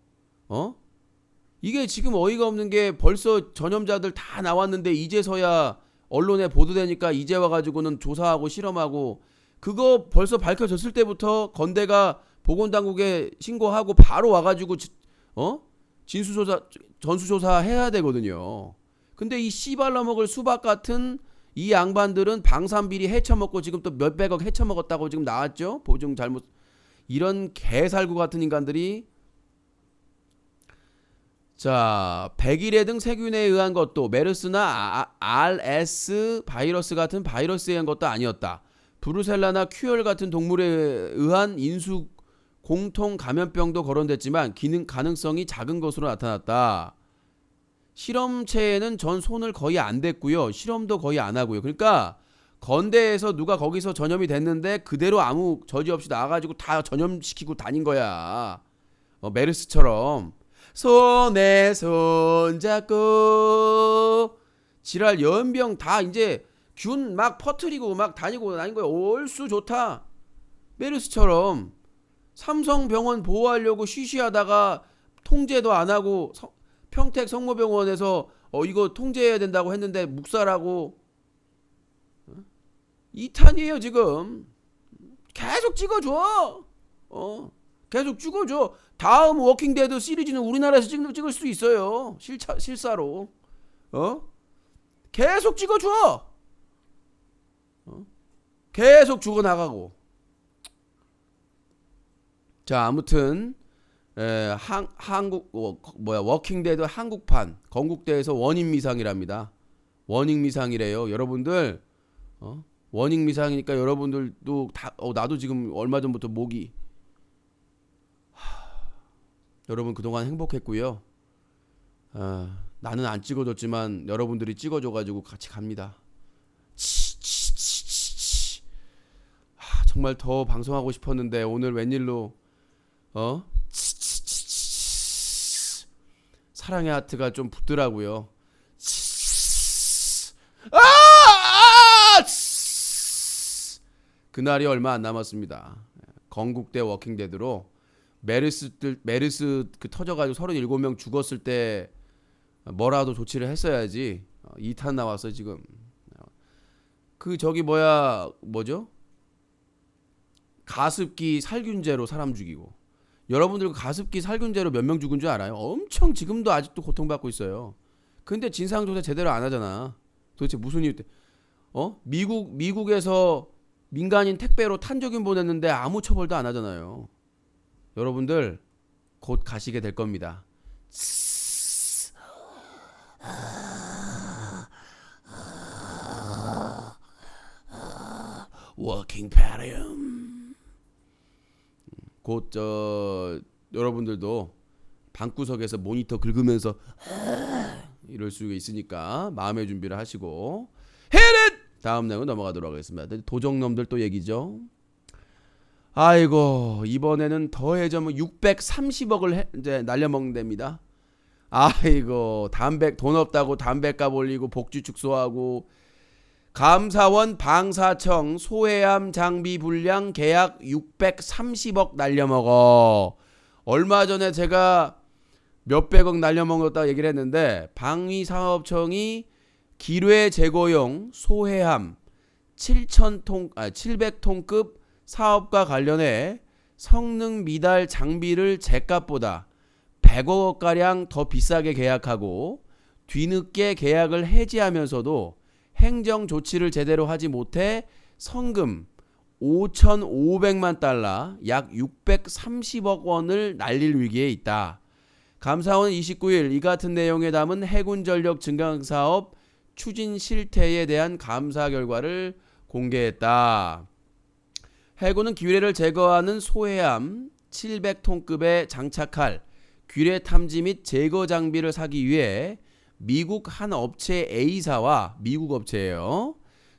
이게 지금 어이가 없는 게 벌써 전염자들 다 나왔는데 이제서야 언론에 보도되니까 이제 와가지고는 조사하고 실험하고 그거 벌써 밝혀졌을 때부터 건대가 보건당국에 신고하고 바로 와가지고 전수조사 해야 되거든요. 근데 이 씨발라 먹을 수박 같은 이 양반들은 방산비리 헤쳐먹고 지금 또 몇백억 헤쳐먹었다고 지금 나왔죠. 보증 잘못 이런 개살구 같은 인간들이. 자, 백일해 등 세균에 의한 것도 메르스나 RS 바이러스 같은 바이러스에 의한 것도 아니었다. 브루셀라나 큐얼 같은 동물에 의한 인수 공통 감염병도 거론됐지만 가능성이 작은 것으로 나타났다. 실험체에는 전 손을 거의 안 댔고요. 실험도 거의 안 하고요. 그러니까 건대에서 누가 거기서 전염이 됐는데 그대로 아무 저지 없이 나와가지고 다 전염시키고 다닌 거야. 메르스처럼. 손에 손잡고 지랄 연병 다 이제 균 막 퍼뜨리고 막 다니고 다닌 거야. 얼쑤 좋다. 메르스처럼 삼성병원 보호하려고 쉬쉬하다가 통제도 안 하고 평택 성모병원에서 이거 통제해야 된다고 했는데 묵살하고 이탄이에요 지금. 계속 찍어줘. 계속 찍어줘. 다음 워킹데드 시리즈는 우리나라에서 찍을 수 있어요. 실사로. 계속 찍어줘. 계속 죽어나가고. 자, 아무튼 한국 워킹데드 한국판 건국대에서 원인 미상이랍니다. 원인 미상이래요. 여러분들 원인 미상이니까 여러분들도 다 나도 지금 얼마 전부터 목이 여러분 그동안 행복했고요. 나는 안 찍어줬지만 여러분들이 찍어줘가지고 같이 갑니다. 정말 더 방송하고 싶었는데 오늘 웬일로 사랑의 하트가 좀 붙더라고요. 그날이 얼마 안 남았습니다. 건국대 워킹데드로 메르스 그 터져가지고 37명 죽었을 때 뭐라도 조치를 했어야지. 2탄 나왔어 지금. 그 저기 뭐죠? 가습기 살균제로 사람 죽이고. 여러분들 가습기 살균제로 몇 명 죽은 줄 알아요? 엄청 지금도 아직도 고통받고 있어요. 근데 진상조사 제대로 안 하잖아. 도대체 무슨 이유 때? 미국에서 민간인 택배로 탄저균 보냈는데 아무 처벌도 안 하잖아요. 여러분들 곧 가시게 될 겁니다. 워킹 패리움. 곧 여러분들도 방구석에서 모니터 긁으면서 이럴 수 있으니까 마음의 준비를 하시고 다음 내용 넘어가도록 하겠습니다. 도적놈들 또 얘기죠. 아이고 이번에는 더해져면 630억을 이제 날려먹는답니다. 아이고 돈 없다고 담배값 올리고 복지 축소하고 감사원 방사청 소해암 장비 불량 계약 630억 날려먹어. 얼마 전에 제가 몇백억 날려먹었다고 얘기를 했는데 방위사업청이 기뢰 제거용 소해암 700톤급 사업과 관련해 성능 미달 장비를 제값보다 100억가량 더 비싸게 계약하고 뒤늦게 계약을 해지하면서도 행정 조치를 제대로 하지 못해 성금 5,500만 달러 약 630억 원을 날릴 위기에 있다. 감사원은 29일 이 같은 내용에 담은 해군전력 증강사업 추진 실태에 대한 감사 결과를 공개했다. 해군은 기뢰를 제거하는 소해암 700톤급에 장착할 기뢰 탐지 및 제거 장비를 사기 위해 미국 한 업체 A사와 미국 업체예요.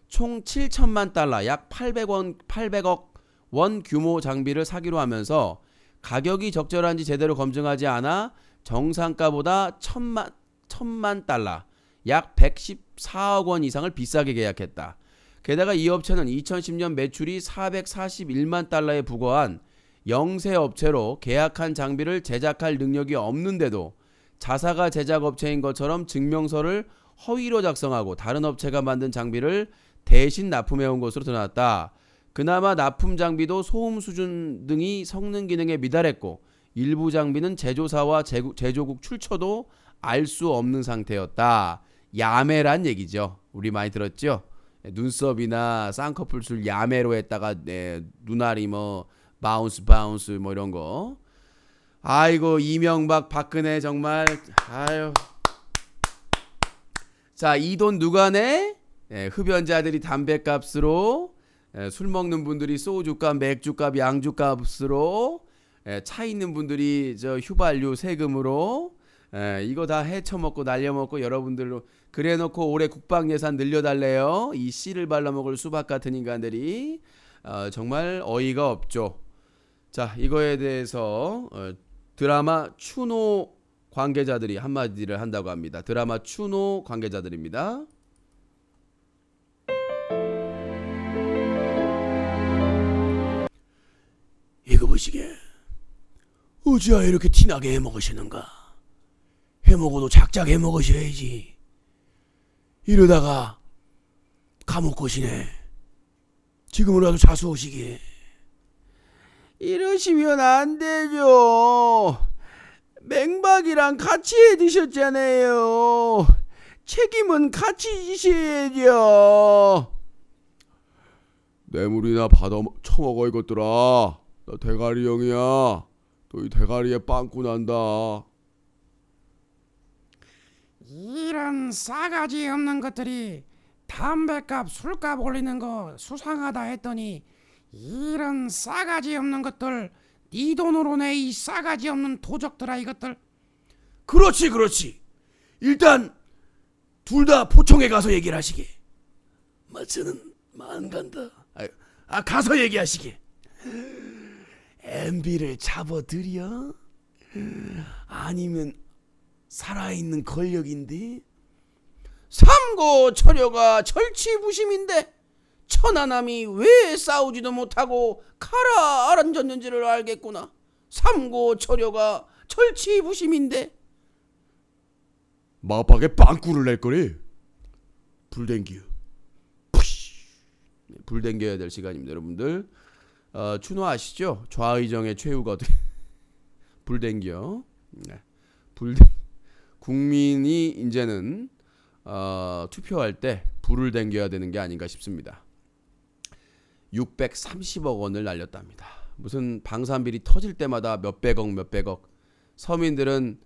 총 7천만 달러 약 800억 원 규모 장비를 사기로 하면서 가격이 적절한지 제대로 검증하지 않아 정상가보다 1천만 달러 약 114억 원 이상을 비싸게 계약했다. 게다가 이 업체는 2010년 매출이 441만 달러에 부과한 영세 업체로 계약한 장비를 제작할 능력이 없는데도 자사가 제작업체인 것처럼 증명서를 허위로 작성하고 다른 업체가 만든 장비를 대신 납품해온 것으로 드러났다. 그나마 납품 장비도 소음 수준 등이 성능 기능에 미달했고 일부 장비는 제조사와 제조국 출처도 알 수 없는 상태였다. 야매란 얘기죠. 우리 많이 들었죠? 눈썹이나 쌍꺼풀술 야매로 했다가 눈알이 바운스 뭐 이런 거. 아이고 이명박 박근혜 정말 아유. 자, 이 돈 누가 내? 흡연자들이 담배값으로, 술 먹는 분들이 소주값, 맥주값, 양주값으로, 차 있는 분들이 저 휘발유 세금으로, 이거 다 헤쳐먹고 날려먹고 여러분들로 그래놓고 올해 국방 예산 늘려달래요. 이 씨를 발라먹을 수박 같은 인간들이 정말 어이가 없죠. 자, 이거에 대해서 드라마 추노 관계자들이 한마디를 한다고 합니다. 드라마 추노 관계자들입니다. 이거 보시게. 어찌하여 이렇게 티나게 해먹으시는가. 해먹어도 작작 해먹으셔야지. 이러다가 감옥 것이네. 지금이라도 자수하시게. 이러시면 안 되죠. 맹박이랑 같이 해 드셨잖아요. 책임은 같이 지셔야죠. 뇌물이나 받아 처먹어 이것들아. 나 대가리 형이야. 너희 대가리에 빵꾸 난다. 이런 싸가지 없는 것들이 담배값 술값 올리는 거 수상하다 했더니 이런 싸가지 없는 것들 네 돈으로 내 이 싸가지 없는 도적들아 이것들. 그렇지. 일단 둘 다 포청에 가서 얘기를 하시게. 저는 안 간다. 가서 얘기하시게. MB를 잡아들여? 아니면 살아있는 권력인데? 삼고 처녀가 절치부심인데 천하남이 왜 싸우지도 못하고 가라 앉았는지를 알겠구나. 삼고 처녀가 절치부심인데 마박에 빵꾸를 낼 거래. 불댕겨. 불 댕겨야 될 시간입니다, 여러분들. 추노 아시죠? 좌의정의 최후거든. 불 댕겨. 네. 국민이 이제는 투표할 때 불을 댕겨야 되는 게 아닌가 싶습니다. 630억 원을 날렸답니다. 무슨 방산비리 터질 때마다 몇백억. 서민들은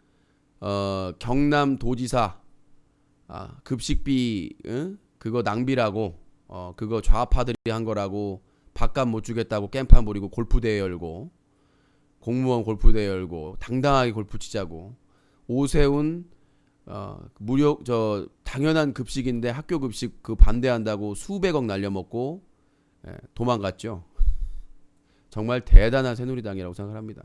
경남 도지사 급식비 그거 낭비라고 그거 좌파들이 한 거라고 밥값 못 주겠다고 깽판 부리고 골프대회 열고 공무원 골프대회 열고 당당하게 골프 치자고 오세훈 무료 당연한 급식인데 학교 급식 그 반대한다고 수백억 날려먹고 도망갔죠. 정말 대단한 새누리당이라고 생각합니다.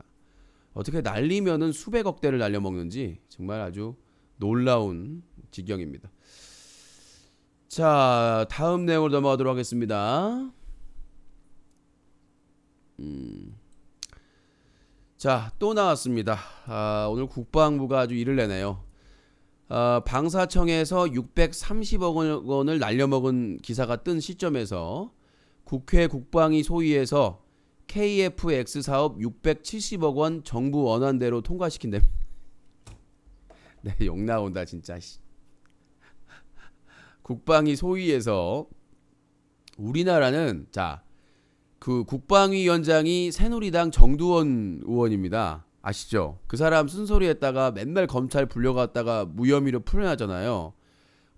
어떻게 날리면은 수백억대를 날려먹는지 정말 아주 놀라운 지경입니다. 자, 다음 내용으로 넘어가도록 하겠습니다. 자, 또 나왔습니다. 오늘 국방부가 아주 일을 내네요. 방사청에서 630억 원을 날려먹은 기사가 뜬 시점에서 국회 국방위 소위에서 KF-X 사업 670억 원 정부 원안대로 통과시킨다. 네, 욕 나온다 진짜. 국방위 소위에서 우리나라는 그 국방위원장이 새누리당 정두원 의원입니다. 아시죠? 그 사람 쓴소리했다가 맨날 검찰 불려갔다가 무혐의로 풀려나잖아요.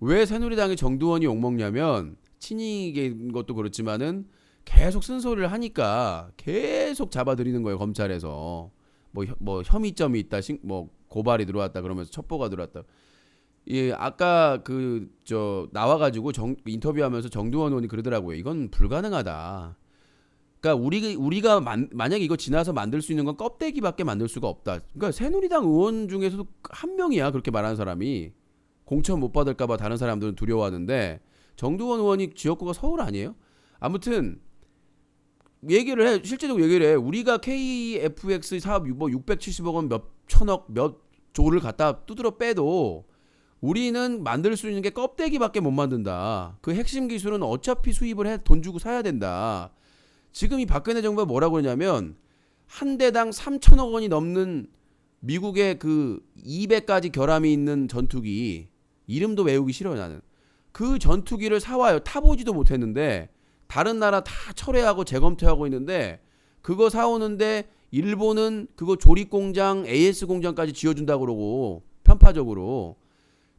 왜 새누리당의 정두원이 욕먹냐면 친이계인 것도 그렇지만은 계속 쓴소리를 하니까 계속 잡아들이는 거예요. 검찰에서 뭐 혐의점이 있다, 뭐 고발이 들어왔다 그러면서 첩보가 들어왔다. 예, 아까 나와가지고 인터뷰하면서 정두원 의원이 그러더라고요. 이건 불가능하다. 그러니까 우리가 만약에 이거 지나서 만들 수 있는 건 껍데기밖에 만들 수가 없다. 그러니까 새누리당 의원 중에서도 한 명이야 그렇게 말하는 사람이. 공천 못 받을까봐 다른 사람들은 두려워하는데 정두원 의원이 지역구가 서울 아니에요? 아무튼 실제적으로 얘기를 해. 우리가 KF-X 사업 670억 원 몇 천억 몇 조를 갖다 두드러 빼도 우리는 만들 수 있는 게 껍데기밖에 못 만든다. 그 핵심 기술은 어차피 수입을 해 돈 주고 사야 된다. 지금 이 박근혜 정부가 뭐라고 그러냐면 한 대당 3천억 원이 넘는 미국의 그 200가지 결함이 있는 전투기, 이름도 외우기 싫어요 나는. 그 전투기를 사와요. 타보지도 못했는데 다른 나라 다 철회하고 재검토하고 있는데 그거 사오는데 일본은 그거 조립공장 AS 공장까지 지어준다고 그러고 편파적으로.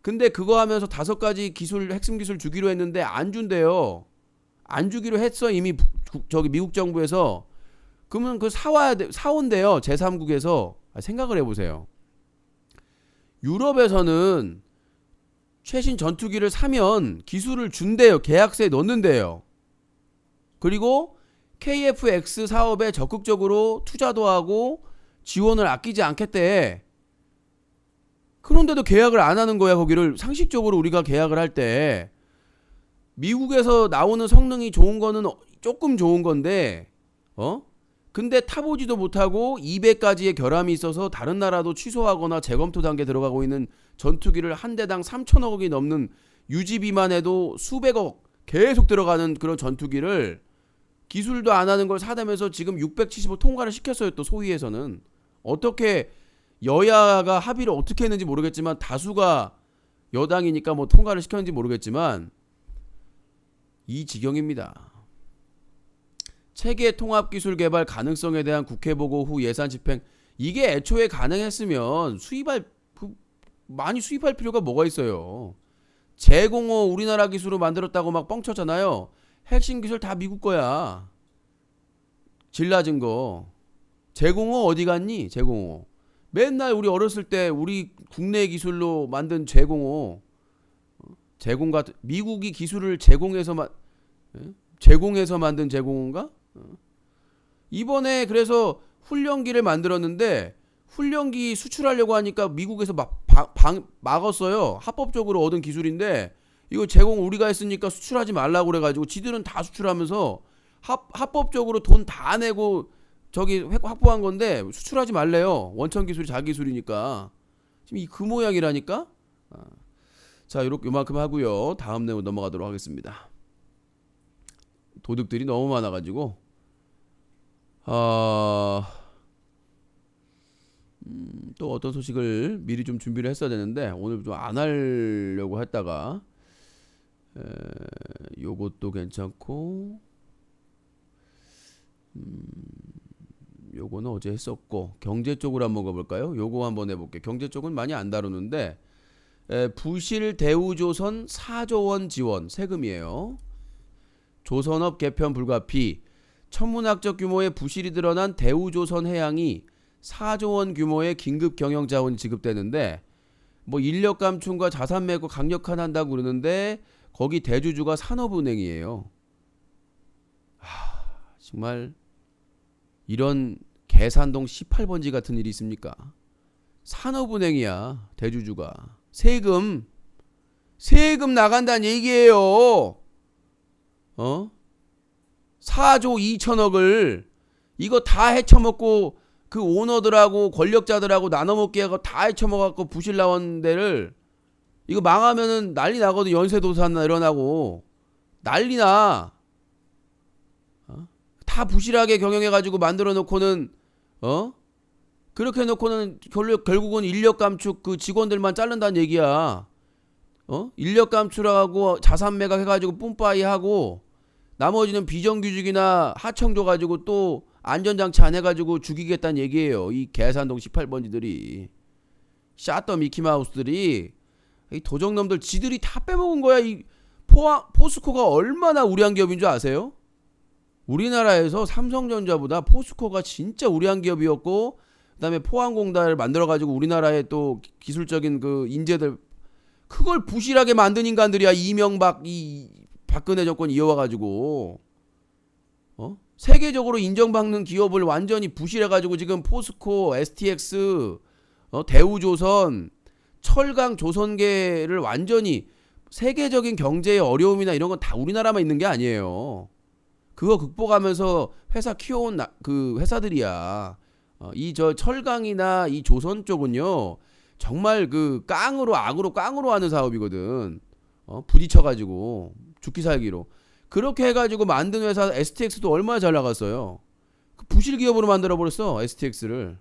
근데 그거 하면서 5가지 기술 핵심 기술 주기로 했는데 안 준대요. 안 주기로 했어 이미 미국 정부에서. 그러면 그 사온대요. 제3국에서. 생각을 해보세요. 유럽에서는 최신 전투기를 사면 기술을 준대요. 계약서에 넣는데요. 그리고 KF-X 사업에 적극적으로 투자도 하고 지원을 아끼지 않겠대. 그런데도 계약을 안 하는 거야. 거기를 상식적으로 우리가 계약을 할 때 미국에서 나오는 성능이 좋은 거는 조금 좋은 건데 근데 타보지도 못하고 200가지의 결함이 있어서 다른 나라도 취소하거나 재검토 단계에 들어가고 있는 전투기를 한 대당 3천억 원이 넘는 유지비만 해도 수백억 계속 들어가는 그런 전투기를 기술도 안 하는 걸 사대면서 지금 675 통과를 시켰어요. 또 소위에서는. 어떻게 여야가 합의를 어떻게 했는지 모르겠지만 다수가 여당이니까 뭐 통과를 시켰는지 모르겠지만 이 지경입니다. 체계 통합 기술 개발 가능성에 대한 국회 보고 후 예산 집행. 이게 애초에 가능했으면 많이 수입할 필요가 뭐가 있어요. 제공호 우리나라 기술로 만들었다고 막 뻥쳤잖아요. 핵심 기술 다 미국 거야. 질 낮은 거. 제공호 어디 갔니? 제공호. 맨날 우리 어렸을 때 우리 국내 기술로 만든 제공호. 제공 같은 미국이 기술을 제공해서 만든 제공호인가? 이번에 그래서 훈련기를 만들었는데 훈련기 수출하려고 하니까 미국에서 막았어요. 합법적으로 얻은 기술인데 이거 제공 우리가 했으니까 수출하지 말라고 그래가지고 지들은 다 수출하면서 합법적으로 돈 다 내고 저기 확보한 건데 수출하지 말래요. 원천 기술이 자기 기술이니까. 지금 그 모양이라니까. 자, 요만큼 하고요. 다음 내용 넘어가도록 하겠습니다. 도둑들이 너무 많아가지고 또 어떤 소식을 미리 좀 준비를 했어야 되는데 오늘 좀 안 하려고 했다가 요것도 괜찮고 요거는 어제 했었고 경제 쪽으로 한번 가볼까요? 요거 한번 해볼게요. 경제 쪽은 많이 안 다루는데 부실 대우조선 4조 원 지원 세금이에요. 조선업 개편 불가피. 천문학적 규모의 부실이 드러난 대우조선 해양이 4조 원 규모의 긴급 경영 자원이 지급되는데 뭐 인력 감춤과 자산 매고 강력한 한다고 그러는데 거기 대주주가 산업은행이에요. 정말 이런 계산동 18번지 같은 일이 있습니까? 산업은행이야. 대주주가 세금 나간다는 얘기예요. 4조 2천억을 이거 다 헤쳐먹고 그 오너들하고 권력자들하고 나눠먹기 하고 다 헤쳐먹어갖고 부실 나온 데를 이거 망하면은 난리 나거든. 연쇄도산나 일어나고 난리나. 다 부실하게 경영해가지고 만들어 놓고는 그렇게 놓고는 결국은 인력 감축 그 직원들만 자른다는 얘기야. 인력 감축하고 자산 매각 해가지고 뿜빠이 하고 나머지는 비정규직이나 하청 줘가지고 또 안전장치 안 해가지고 죽이겠다는 얘기예요. 이 계산동 18번지들이 샷더 미키마우스들이 이 도적놈들 지들이 다 빼먹은 거야. 이 포스코가 얼마나 우리한 기업인 줄 아세요? 우리나라에서 삼성전자보다 포스코가 진짜 우리한 기업이었고 그다음에 포항공단을 만들어가지고 우리나라의 또 기술적인 그 인재들 그걸 부실하게 만든 인간들이야. 이명박 이 박근혜 정권 이어와가지고 세계적으로 인정받는 기업을 완전히 부실해가지고 지금 포스코, STX, 대우조선, 철강 조선계를 완전히 세계적인 경제의 어려움이나 이런 건 다 우리나라만 있는 게 아니에요. 그거 극복하면서 회사 키워온 그 회사들이야. 이 저 철강이나 이 조선 쪽은요 정말 그 악으로 하는 사업이거든. 부딪혀가지고 죽기 살기로 그렇게 해가지고 만든 회사 STX도 얼마나 잘 나갔어요. 그 부실 기업으로 만들어 버렸어 STX를.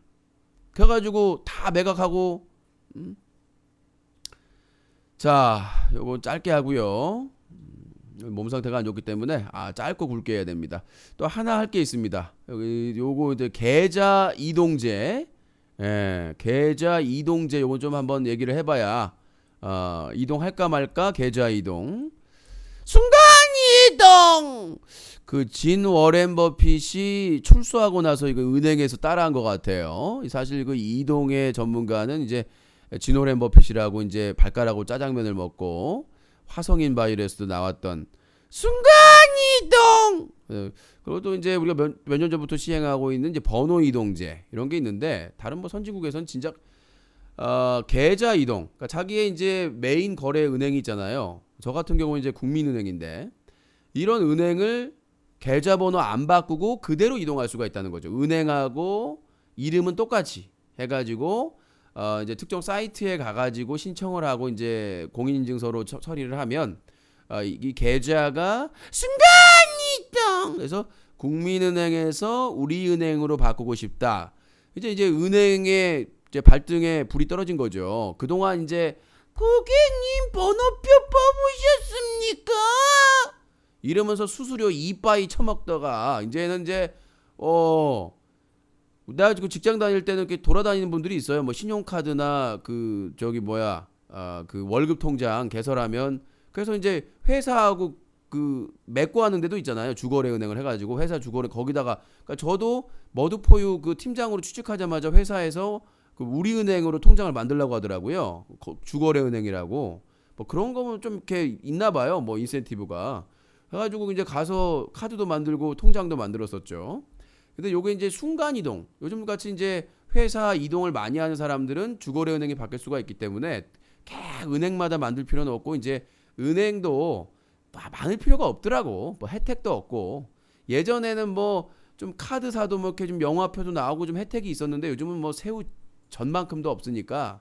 그래가지고 다 매각하고. 자, 요거 짧게 하고요. 몸 상태가 안 좋기 때문에 짧고 굵게 해야 됩니다. 또 하나 할 게 있습니다. 여기 요거 이제 계좌 이동제, 계좌 이동제 요거 좀 한번 얘기를 해봐야 이동할까 말까. 계좌 이동, 순간 이동. 그 진 워렌 버핏이 출소하고 나서 이거 은행에서 따라한 것 같아요. 사실 그 이동의 전문가는 이제 진 워렌 버핏이라고 이제 발가락으로 짜장면을 먹고 화성인 바이러스도 나왔던 순간이동. 그리고 또 이제 우리가 몇 년 전부터 시행하고 있는 이제 번호 이동제 이런 게 있는데 다른 뭐 선진국에선 진짜 계좌 이동. 그러니까 자기의 이제 메인 거래 은행이 있잖아요. 저 같은 경우는 이제 국민은행인데 이런 은행을 계좌번호 안 바꾸고 그대로 이동할 수가 있다는 거죠. 은행하고 이름은 똑같이 해가지고 이제 특정 사이트에 가가지고 신청을 하고 이제 공인인증서로 처리를 하면 이 계좌가 순간이동. 그래서 국민은행에서 우리은행으로 바꾸고 싶다. 이제 은행의 이제 발등에 불이 떨어진 거죠. 그동안 이제 고객님 번호표 뽑으셨습니까? 이러면서 수수료 이빠이 처먹다가 이제는 이제 내가 그 직장 다닐 때는 이렇게 돌아다니는 분들이 있어요. 뭐 신용카드나 그 저기 뭐야 그 월급 통장 개설하면 그래서 이제 회사하고 그 맺고 하는 데도 있잖아요. 주거래 은행을 해가지고 회사 주거래 거기다가 그러니까 저도 머드포유 그 팀장으로 취직하자마자 회사에서 그 우리은행으로 통장을 만들려고 하더라고요. 주거래 은행이라고 뭐 그런 거면 좀 이렇게 있나 봐요. 뭐 인센티브가 해가지고 이제 가서 카드도 만들고 통장도 만들었었죠. 근데 요게 이제 순간 이동. 요즘 같이 이제 회사 이동을 많이 하는 사람들은 주거래 은행이 바뀔 수가 있기 때문에 계속 은행마다 만들 필요는 없고 이제 은행도 많을 필요가 없더라고. 뭐 혜택도 없고 예전에는 뭐 좀 카드사도 뭐 이렇게 좀 영화표도 나오고 좀 혜택이 있었는데 요즘은 뭐 새우 전만큼도 없으니까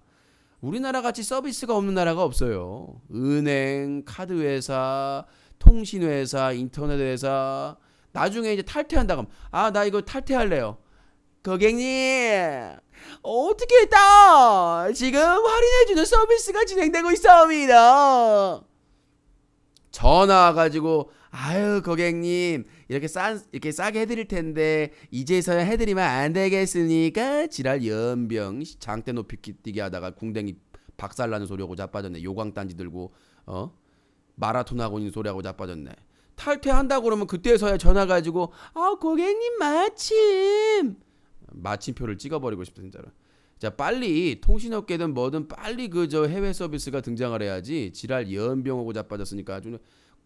우리나라 같이 서비스가 없는 나라가 없어요. 은행, 카드회사, 통신회사, 인터넷회사. 나중에 이제 탈퇴한다고 하면 나 이거 탈퇴할래요. 고객님 어떻게 했다 지금 할인해주는 서비스가 진행되고 있습니다. 전화 와가지고 아유 고객님 이렇게 싸게 해드릴 텐데 이제서야 해드리면 안 되겠습니까? 지랄 연병 장대 높이 뛰게 하다가 궁뎅이 박살나는 소리하고 자빠졌네. 요광단지 들고 마라톤 하고 있는 소리하고 자빠졌네. 탈퇴한다고 그러면 그때서야 전화 가지고 고객님 마침표를 찍어버리고 싶다 진짜로. 자 빨리 통신업계든 뭐든 빨리 그 저 해외 서비스가 등장을 해야지. 지랄 연병하고 자빠졌으니까 아주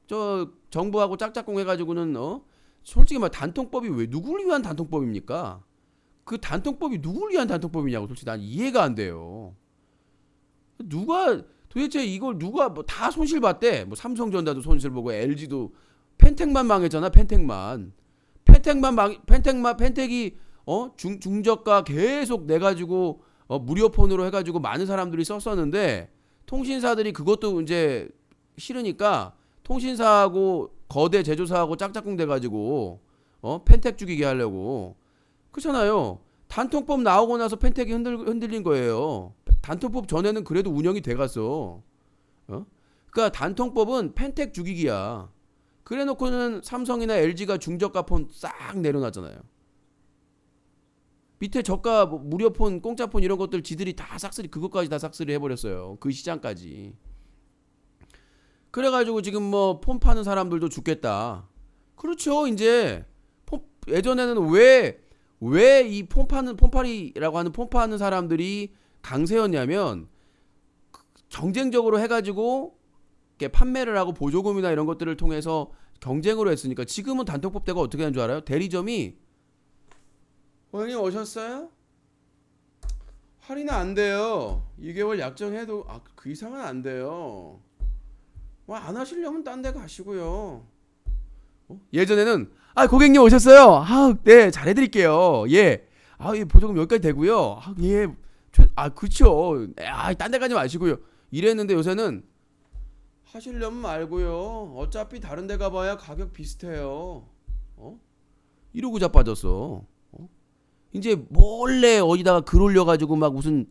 저 정부하고 짝짝꿍 해가지고는 솔직히 말 단통법이 왜 누구를 위한 단통법입니까? 그 단통법이 누구를 위한 단통법이냐고 솔직히 난 이해가 안 돼요. 누가 도대체 이걸 누가 뭐 다 손실봤대. 뭐 삼성전자도 손실보고 LG도 펜텍만 망했잖아. 펜텍이 중저가 계속 내가지고 무료폰으로 해가지고 많은 사람들이 썼었는데 통신사들이 그것도 이제 싫으니까 통신사하고 거대 제조사하고 짝짝꿍 돼가지고 펜텍 죽이게 하려고 그렇잖아요. 단통법 나오고 나서 펜텍이 흔들린 거예요. 단통법 전에는 그래도 운영이 돼갔어. 그러니까 단통법은 펜텍 죽이기야. 그래놓고는 삼성이나 LG가 중저가 폰 싹 내려놨잖아요. 밑에 저가 뭐 무료폰, 공짜폰 이런 것들 지들이 다 싹쓸이 그것까지 다 싹쓸이 해버렸어요. 그 시장까지. 그래가지고 지금 뭐 폰 파는 사람들도 죽겠다. 그렇죠. 이제 예전에는 왜 이 폰팔이라고 하는 폰 파는 사람들이 강세였냐면 경쟁적으로 해가지고 판매를 하고 보조금이나 이런 것들을 통해서 경쟁으로 했으니까 지금은 단통법 때가 어떻게 하는 줄 알아요? 대리점이 고객님 오셨어요? 할인은 안 돼요. 2개월 약정해도 그 이상은 안 돼요. 안 하시려면 딴 데 가시고요. 예전에는 고객님 오셨어요. 네 잘해드릴게요. 예. 예 보조금 여기까지 되고요. 예. 그쵸. 딴 데 가지 마시고요. 이랬는데 요새는 하시려면 말고요. 어차피 다른 데 가봐야 가격 비슷해요. 이러고 자빠졌어. 이제 몰래 어디다가 글 올려가지고 막 무슨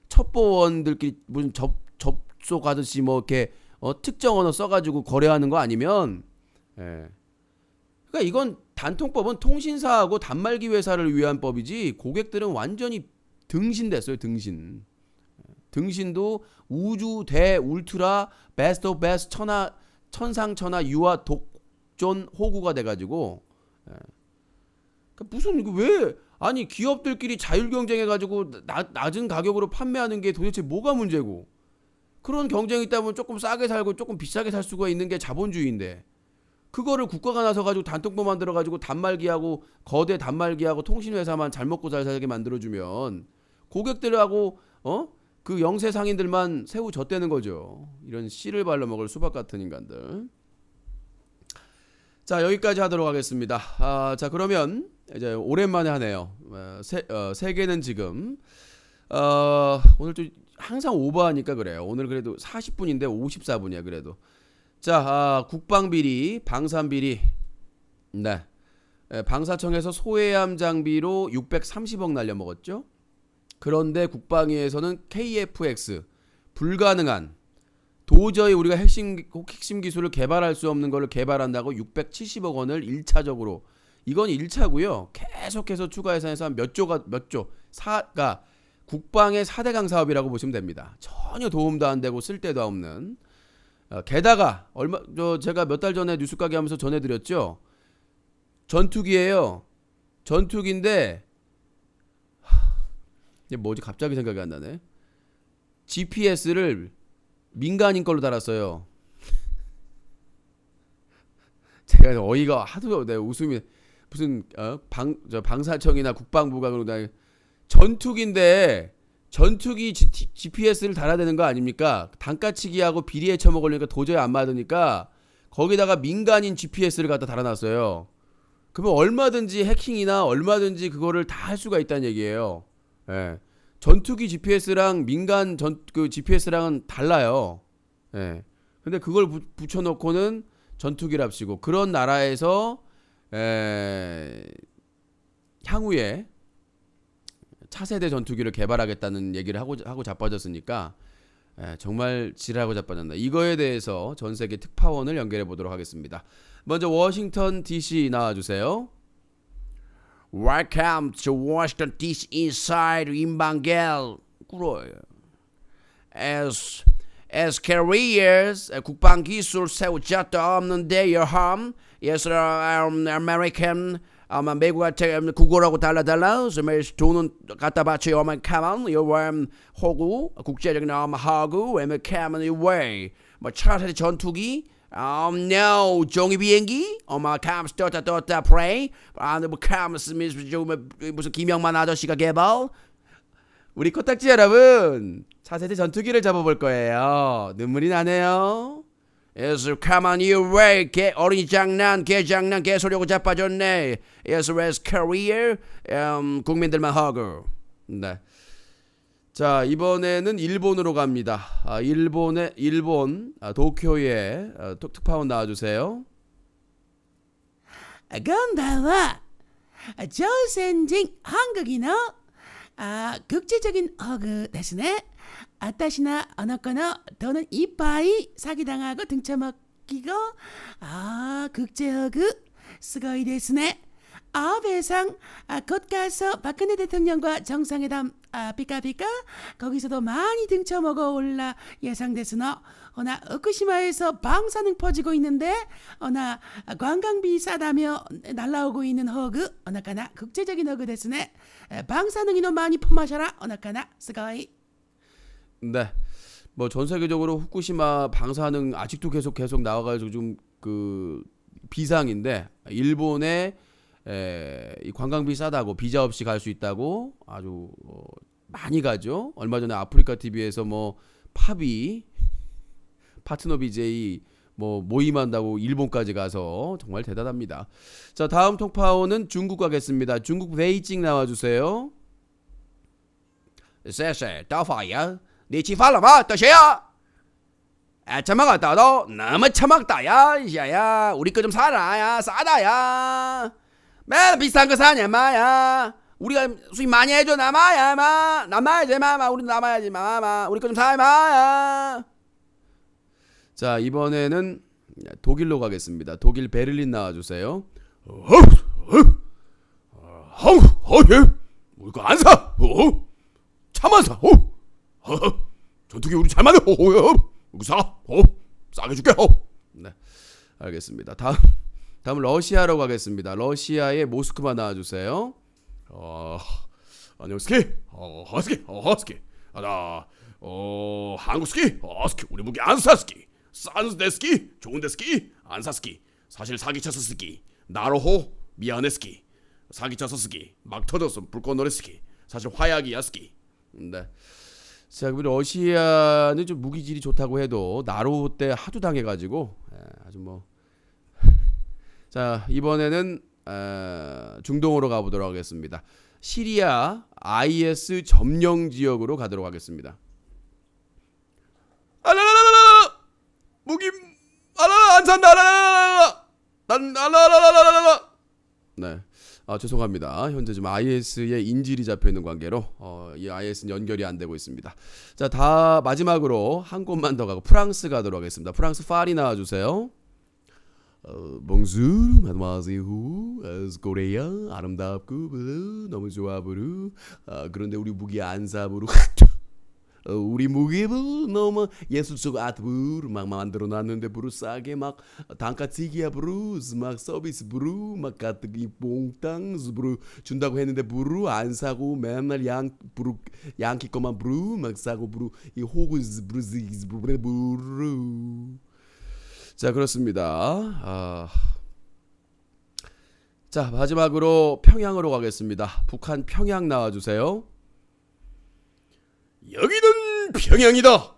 첩보원들끼리 무슨 접속하듯이 뭐 이렇게 특정 언어 써가지고 거래하는 거 아니면 그러니까 이건 단통법은 통신사하고 단말기 회사를 위한 법이지 고객들은 완전히 등신됐어요. 등신도 우주 대 울트라 베스트 오브 베스트 천상천하 유아 독존 호구가 돼가지고 무슨 왜 기업들끼리 자율 경쟁해가지고 낮은 가격으로 판매하는 게 도대체 뭐가 문제고 그런 경쟁이 있다면 조금 싸게 살고 조금 비싸게 살 수가 있는 게 자본주의인데 그거를 국가가 나서가지고 단통법 만들어가지고 단말기하고 거대 단말기하고 통신회사만 잘 먹고 잘 살게 만들어주면 고객들하고 그 영세 상인들만 새우 젖대는 거죠. 이런 씨를 발라 먹을 수박 같은 인간들. 자 여기까지 하도록 하겠습니다. 자 그러면 이제 오랜만에 하네요. 세계는 지금 오늘 좀 항상 오버하니까 그래요. 오늘 그래도 40분인데 54분이야 그래도. 자 국방비리 방산비리 네 방사청에서 소해함 장비로 630억 날려먹었죠. 그런데 국방위에서는 KF-X 불가능한 도저히 우리가 핵심 기술을 개발할 수 없는 거를 개발한다고 670억 원을 1차적으로, 이건 1차고요. 계속해서 추가 예산에서 한 몇 조, 그러니까 국방의 4대강 사업이라고 보시면 됩니다. 전혀 도움도 안 되고 쓸데도 없는. 게다가 제가 몇 달 전에 뉴스가게 하면서 전해드렸죠. 전투기예요. 전투기인데 이게 뭐지 갑자기 생각이 안 나네. GPS를 민간인 걸로 달았어요. 제가 어이가 하도 웃음이 무슨 방사청이나 국방부가 그러다 전투기인데 전투기 GPS를 달아야 되는 거 아닙니까? 단가치기하고 비리에 처먹으려니까 도저히 안 맞으니까 거기다가 민간인 GPS를 갖다 달아놨어요. 그러면 얼마든지 해킹이나 얼마든지 그거를 다 할 수가 있다는 얘기예요. 예. 전투기 GPS랑 민간 GPS랑은 달라요. 예. 근데 그걸 붙여놓고는 전투기랍시고 그런 나라에서 향후에 차세대 전투기를 개발하겠다는 얘기를 하고 자빠졌으니까 정말 지랄하고 자빠졌나. 이거에 대해서 전 세계 특파원을 연결해 보도록 하겠습니다. 먼저 워싱턴 DC 나와주세요. Welcome to Washington DC inside 임방겔. 그래. As carriers 국방 기술 세울 적도 없는 대여함. Yes, American. 아마 미국한테 국어라고 달라달라. 돈은 갖다 바쳐요. 가만 요원 호구 국제적인 하구 카만 way. 뭐 차세대 전투기. No 종이 비행기. 카무스 떴다 프레이. 뭐 카무스 무슨 김영만 아저씨가 개발. 우리 코딱지 여러분, 차세대 전투기를 잡아볼 거예요. 눈물이 나네요. Yes, come on your way. 어린이 장난, 개장난, 개소리하고 자빠졌네. Yes, as career. 국민들만 하고. 네. 자, 이번에는 일본으로 갑니다. 일본 도쿄에 특파원 나와주세요. 건바와 조선진 한국인의 국제적인 허그 대신에 아따시나 어너거너 돈은 이빠이 사기당하고 등쳐먹기고 국제허그 스거이 데스네. 배상 곧 가서 박근혜 대통령과 정상회담 피카피카 거기서도 많이 등쳐먹어 올라 예상됐으나 어나 후쿠시마에서 방사능 퍼지고 있는데 어나 관광비 싸다며 날라오고 있는 허그 어나까나 국제적인 허그 데스네. 방사능이너 많이 퍼마셔라 어나까나 스거이. 네, 뭐 전 세계적으로 후쿠시마 방사능 아직도 계속 나와가지고 좀 그 비상인데 일본에 이 관광비 싸다고 비자 없이 갈 수 있다고 아주 많이 가죠. 얼마 전에 아프리카 TV에서 뭐 팝이 파트너 BJ 뭐 모임한다고 일본까지 가서 정말 대단합니다. 자, 다음 특파원은 중국 가겠습니다. 중국 베이징 나와주세요. 谢谢大法爷你吃饭了吗大学呀처먹었다 너 너무 처먹다 야야 우리 거 좀 사라 야 싸다 야 맨 비싼 거 사냐 마야 우리가 수입 많이 해줘 남아야 마 남아야지 마마 우리 남아야지 마마 우리 거 좀 사 마야. 자, 이번에는 독일로 가겠습니다. 독일 베를린 나와주세요. 우리 거 안 사. 차만 사. 전투기 우리 잘 만들. 우리 사. 싸게 줄게. 네, 알겠습니다. 다음 러시아로 가겠습니다. 러시아의 모스크바 나와주세요. 안녕스키. 허스키. 나 한국스키. 스키 우리 무기 안 사스키. 싼 데스키. 좋은 데스키. 안 사스키. 사실 사기쳐서 스키. 나로호 미안해 스키. 사기쳐서 스키. 막 터졌어 불꽃 노래 스키. 사실 화약이야 스키. 네. 자, 러시아는 좀 무기질이 좋다고 해도 나로 때 하도 당해가지고 아주 뭐. 자, 이번에는 중동으로 가보도록 하겠습니다. 시리아 IS 점령 지역으로 가도록 하겠습니다. 무기 안 산다. 난 네. 죄송합니다. 현재 좀 IS의 인질이 잡혀 있는 관계로 이 IS는 연결이 안 되고 있습니다. 자, 다 마지막으로 한 곳만 더 가고 프랑스 가도록 하겠습니다. 프랑스 파리 나와 주세요. Bonjour, mademoiselle. 코리아 아름답고 블루 너무 좋아 블루. 그런데 우리 무기 안사부로 우리 무기부 너무 예술적 아트부로 막 만들어 놨는데 부루 싸게 막 단가 튀기야 부루 막 서비스 부루 막 가뜩이 몽땅 부루 준다고 했는데 부루 안 사고 맨날 양키 거만 부루 막 사고 부루 이 호구스 부루. 자, 그렇습니다. 자, 마지막으로 평양으로 가겠습니다. 북한 평양 나와주세요. 여기는 평양이다.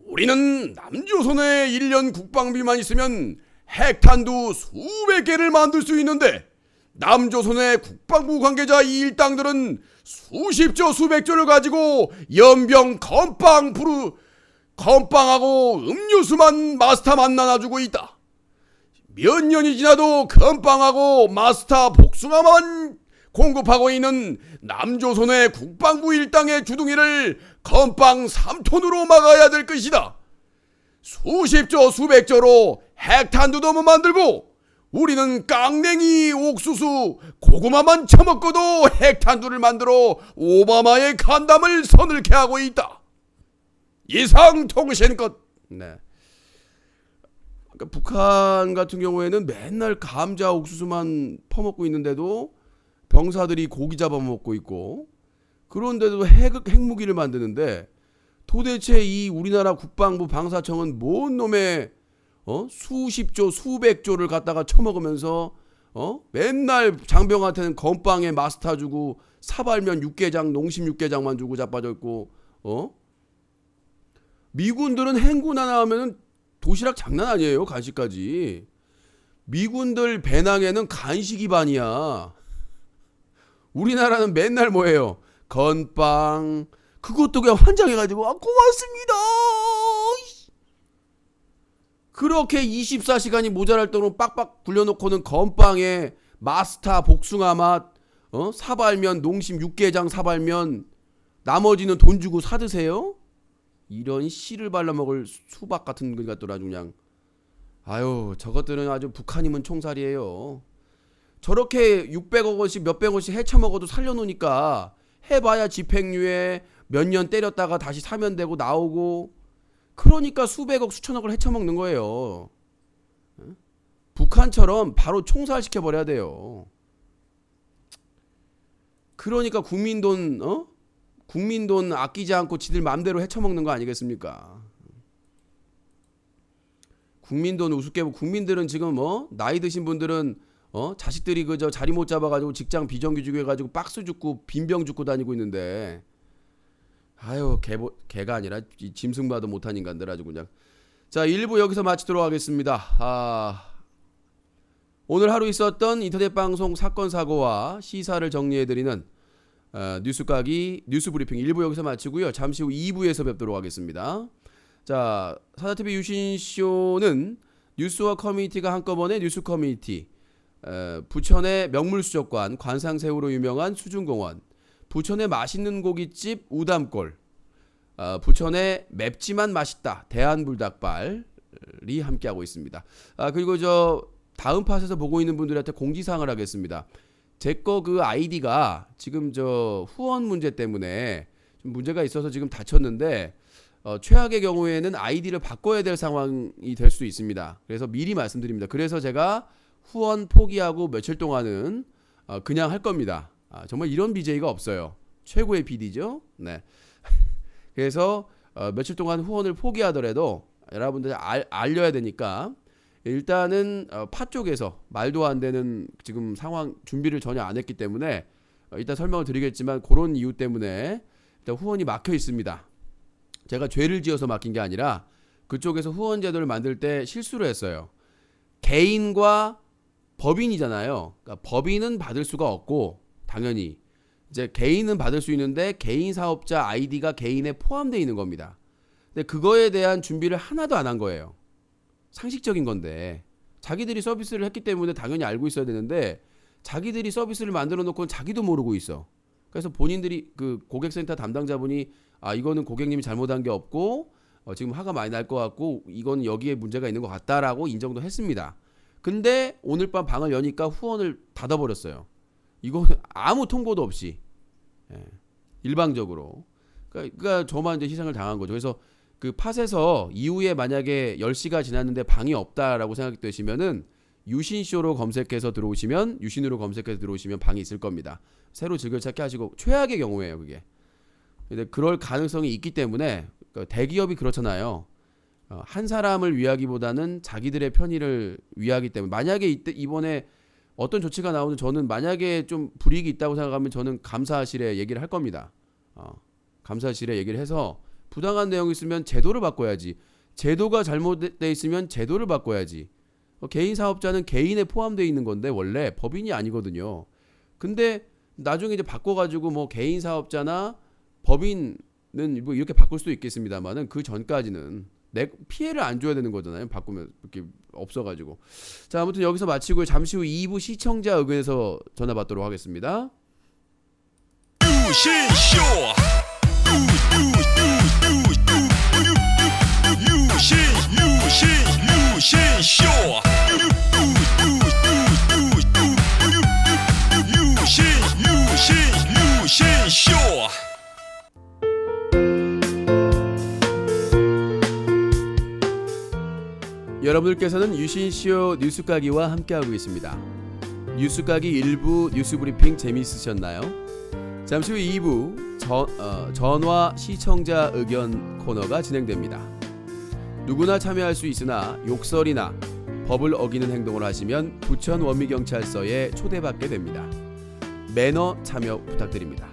우리는 남조선의 1년 국방비만 있으면 핵탄두 수백 개를 만들 수 있는데 남조선의 국방부 관계자 이 일당들은 수십조 수백조를 가지고 연병 건빵하고 음료수만 마스터만 나눠주고 있다. 몇 년이 지나도 건빵하고 마스터 복숭아만 공급하고 있는 남조선의 국방부 일당의 주둥이를 건빵 3톤으로 막아야 될 것이다. 수십조 수백조로 핵탄두도 못 만들고 우리는 깡냉이 옥수수 고구마만 처먹고도 핵탄두를 만들어 오바마의 간담을 서늘케 하고 있다. 이상 통신껏. 네. 그러니까 북한 같은 경우에는 맨날 감자 옥수수만 퍼먹고 있는데도 병사들이 고기 잡아먹고 있고 그런데도 핵무기를 만드는데 도대체 이 우리나라 국방부 방사청은 뭔 놈의 수십조 수백조를 갖다가 처먹으면서 맨날 장병한테는 건빵에 마스터 주고 사발면 육개장 농심 육개장만 주고 자빠져 있고 미군들은 행군 하나 하면은 도시락 장난 아니에요. 간식까지. 미군들 배낭에는 간식이 반이야. 우리나라는 맨날 뭐예요? 건빵. 그것도 그냥 환장해가지고 고맙습니다. 그렇게 24시간이 모자랄 정도로 빡빡 굴려놓고는 건빵에 마스터 복숭아 맛, 사발면 농심 육개장 사발면 나머지는 돈 주고 사드세요? 이런 씨를 발라먹을 수박 같은 것 같더라 그냥. 아유, 저것들은 아주 북한이면 총살이에요. 저렇게 600억 원씩 몇백 원씩 헤쳐먹어도 살려놓으니까 해봐야 집행유예 몇 년 때렸다가 다시 사면 되고 나오고 그러니까 수백억 수천억을 헤쳐먹는 거예요. 북한처럼 바로 총살시켜버려야 돼요. 그러니까 국민 돈 아끼지 않고 지들 마음대로 헤쳐먹는 거 아니겠습니까? 국민 돈 우습게 보고 국민들은 지금 나이 드신 분들은 자식들이 그저 자리 못 잡아가지고 직장 비정규직 해가지고 박스 줍고 빈병 줍고 다니고 있는데 아유 개가 아니라 짐승봐도 못한 인간들 아주 그냥. 자, 1부 여기서 마치도록 하겠습니다. 오늘 하루 있었던 인터넷 방송 사건 사고와 시사를 정리해드리는 뉴스까기 뉴스브리핑 1부 여기서 마치고요. 잠시 후 2부에서 뵙도록 하겠습니다. 자, 사자TV 유신쇼는 뉴스와 커뮤니티가 한꺼번에 뉴스 커뮤니티, 부천의 명물수족관 관상새우로 유명한 수중공원, 부천의 맛있는 고깃집 우담골, 부천의 맵지만 맛있다 대한불닭발이 함께하고 있습니다. 그리고 저 다음 팟에서 보고 있는 분들한테 공지사항을 하겠습니다. 제 거 그 아이디가 지금 저 후원 문제 때문에 좀 문제가 있어서 지금 닫혔는데 최악의 경우에는 아이디를 바꿔야 될 상황이 될 수 있습니다. 그래서 미리 말씀드립니다. 그래서 제가 후원 포기하고 며칠 동안은 그냥 할 겁니다. 정말 이런 BJ가 없어요. 최고의 PD죠. 네. 그래서 며칠 동안 후원을 포기하더라도 여러분들 알려야 되니까 일단은 파 쪽에서 말도 안 되는 지금 상황 준비를 전혀 안 했기 때문에 이따 설명을 드리겠지만 그런 이유 때문에 일단 후원이 막혀 있습니다. 제가 죄를 지어서 막힌 게 아니라 그쪽에서 후원 제도를 만들 때 실수를 했어요. 개인과 법인이잖아요. 그러니까 법인은 받을 수가 없고 당연히 이제 개인은 받을 수 있는데 개인 사업자 아이디가 개인에 포함되어 있는 겁니다. 근데 그거에 대한 준비를 하나도 안 한 거예요. 상식적인 건데 자기들이 서비스를 했기 때문에 당연히 알고 있어야 되는데 자기들이 서비스를 만들어 놓고 자기도 모르고 있어. 그래서 본인들이 그 고객센터 담당자분이 이거는 고객님이 잘못한 게 없고 지금 화가 많이 날 것 같고 이건 여기에 문제가 있는 것 같다라고 인정도 했습니다. 근데 오늘 밤 방을 여니까 후원을 닫아버렸어요. 이거 아무 통보도 없이 일방적으로. 그러니까 저만 이제 희생을 당한 거죠. 그래서 그 팟에서 이후에 만약에 10시가 지났는데 방이 없다라고 생각되시면은 유신쇼로 검색해서 들어오시면 유신으로 검색해서 들어오시면 방이 있을 겁니다. 새로 즐겨찾기 하시고 최악의 경우예요 그게. 근데 그럴 가능성이 있기 때문에 대기업이 그렇잖아요. 한 사람을 위하기보다는 자기들의 편의를 위하기 때문에 만약에 이번에 어떤 조치가 나오면 저는 만약에 좀 불이익이 있다고 생각하면 저는 감사실에 얘기를 할 겁니다. 감사실에 얘기를 해서 부당한 내용이 있으면 제도를 바꿔야지. 제도가 잘못되어 있으면 제도를 바꿔야지. 개인 사업자는 개인에 포함되어 있는 건데 원래 법인이 아니거든요. 근데 나중에 이제 바꿔가지고 뭐 개인 사업자나 법인은 뭐 이렇게 바꿀 수도 있겠습니다만은 그 전까지는 내 피해를 안 줘야 되는 거잖아요. 바꾸면 이렇게 없어가지고. 자, 아무튼 여기서 마치고 잠시 후 2부 시청자 의견에서 전화 받도록 하겠습니다. 유신쇼 유신쇼 여러분들께서는 유신쇼 뉴스까기와 함께하고 있습니다. 뉴스까기 1부 뉴스브리핑 재미있으셨나요? 잠시 후 2부 전화 시청자 의견 코너가 진행됩니다. 누구나 참여할 수 있으나 욕설이나 법을 어기는 행동을 하시면 부천 원미경찰서에 초대받게 됩니다. 매너 참여 부탁드립니다.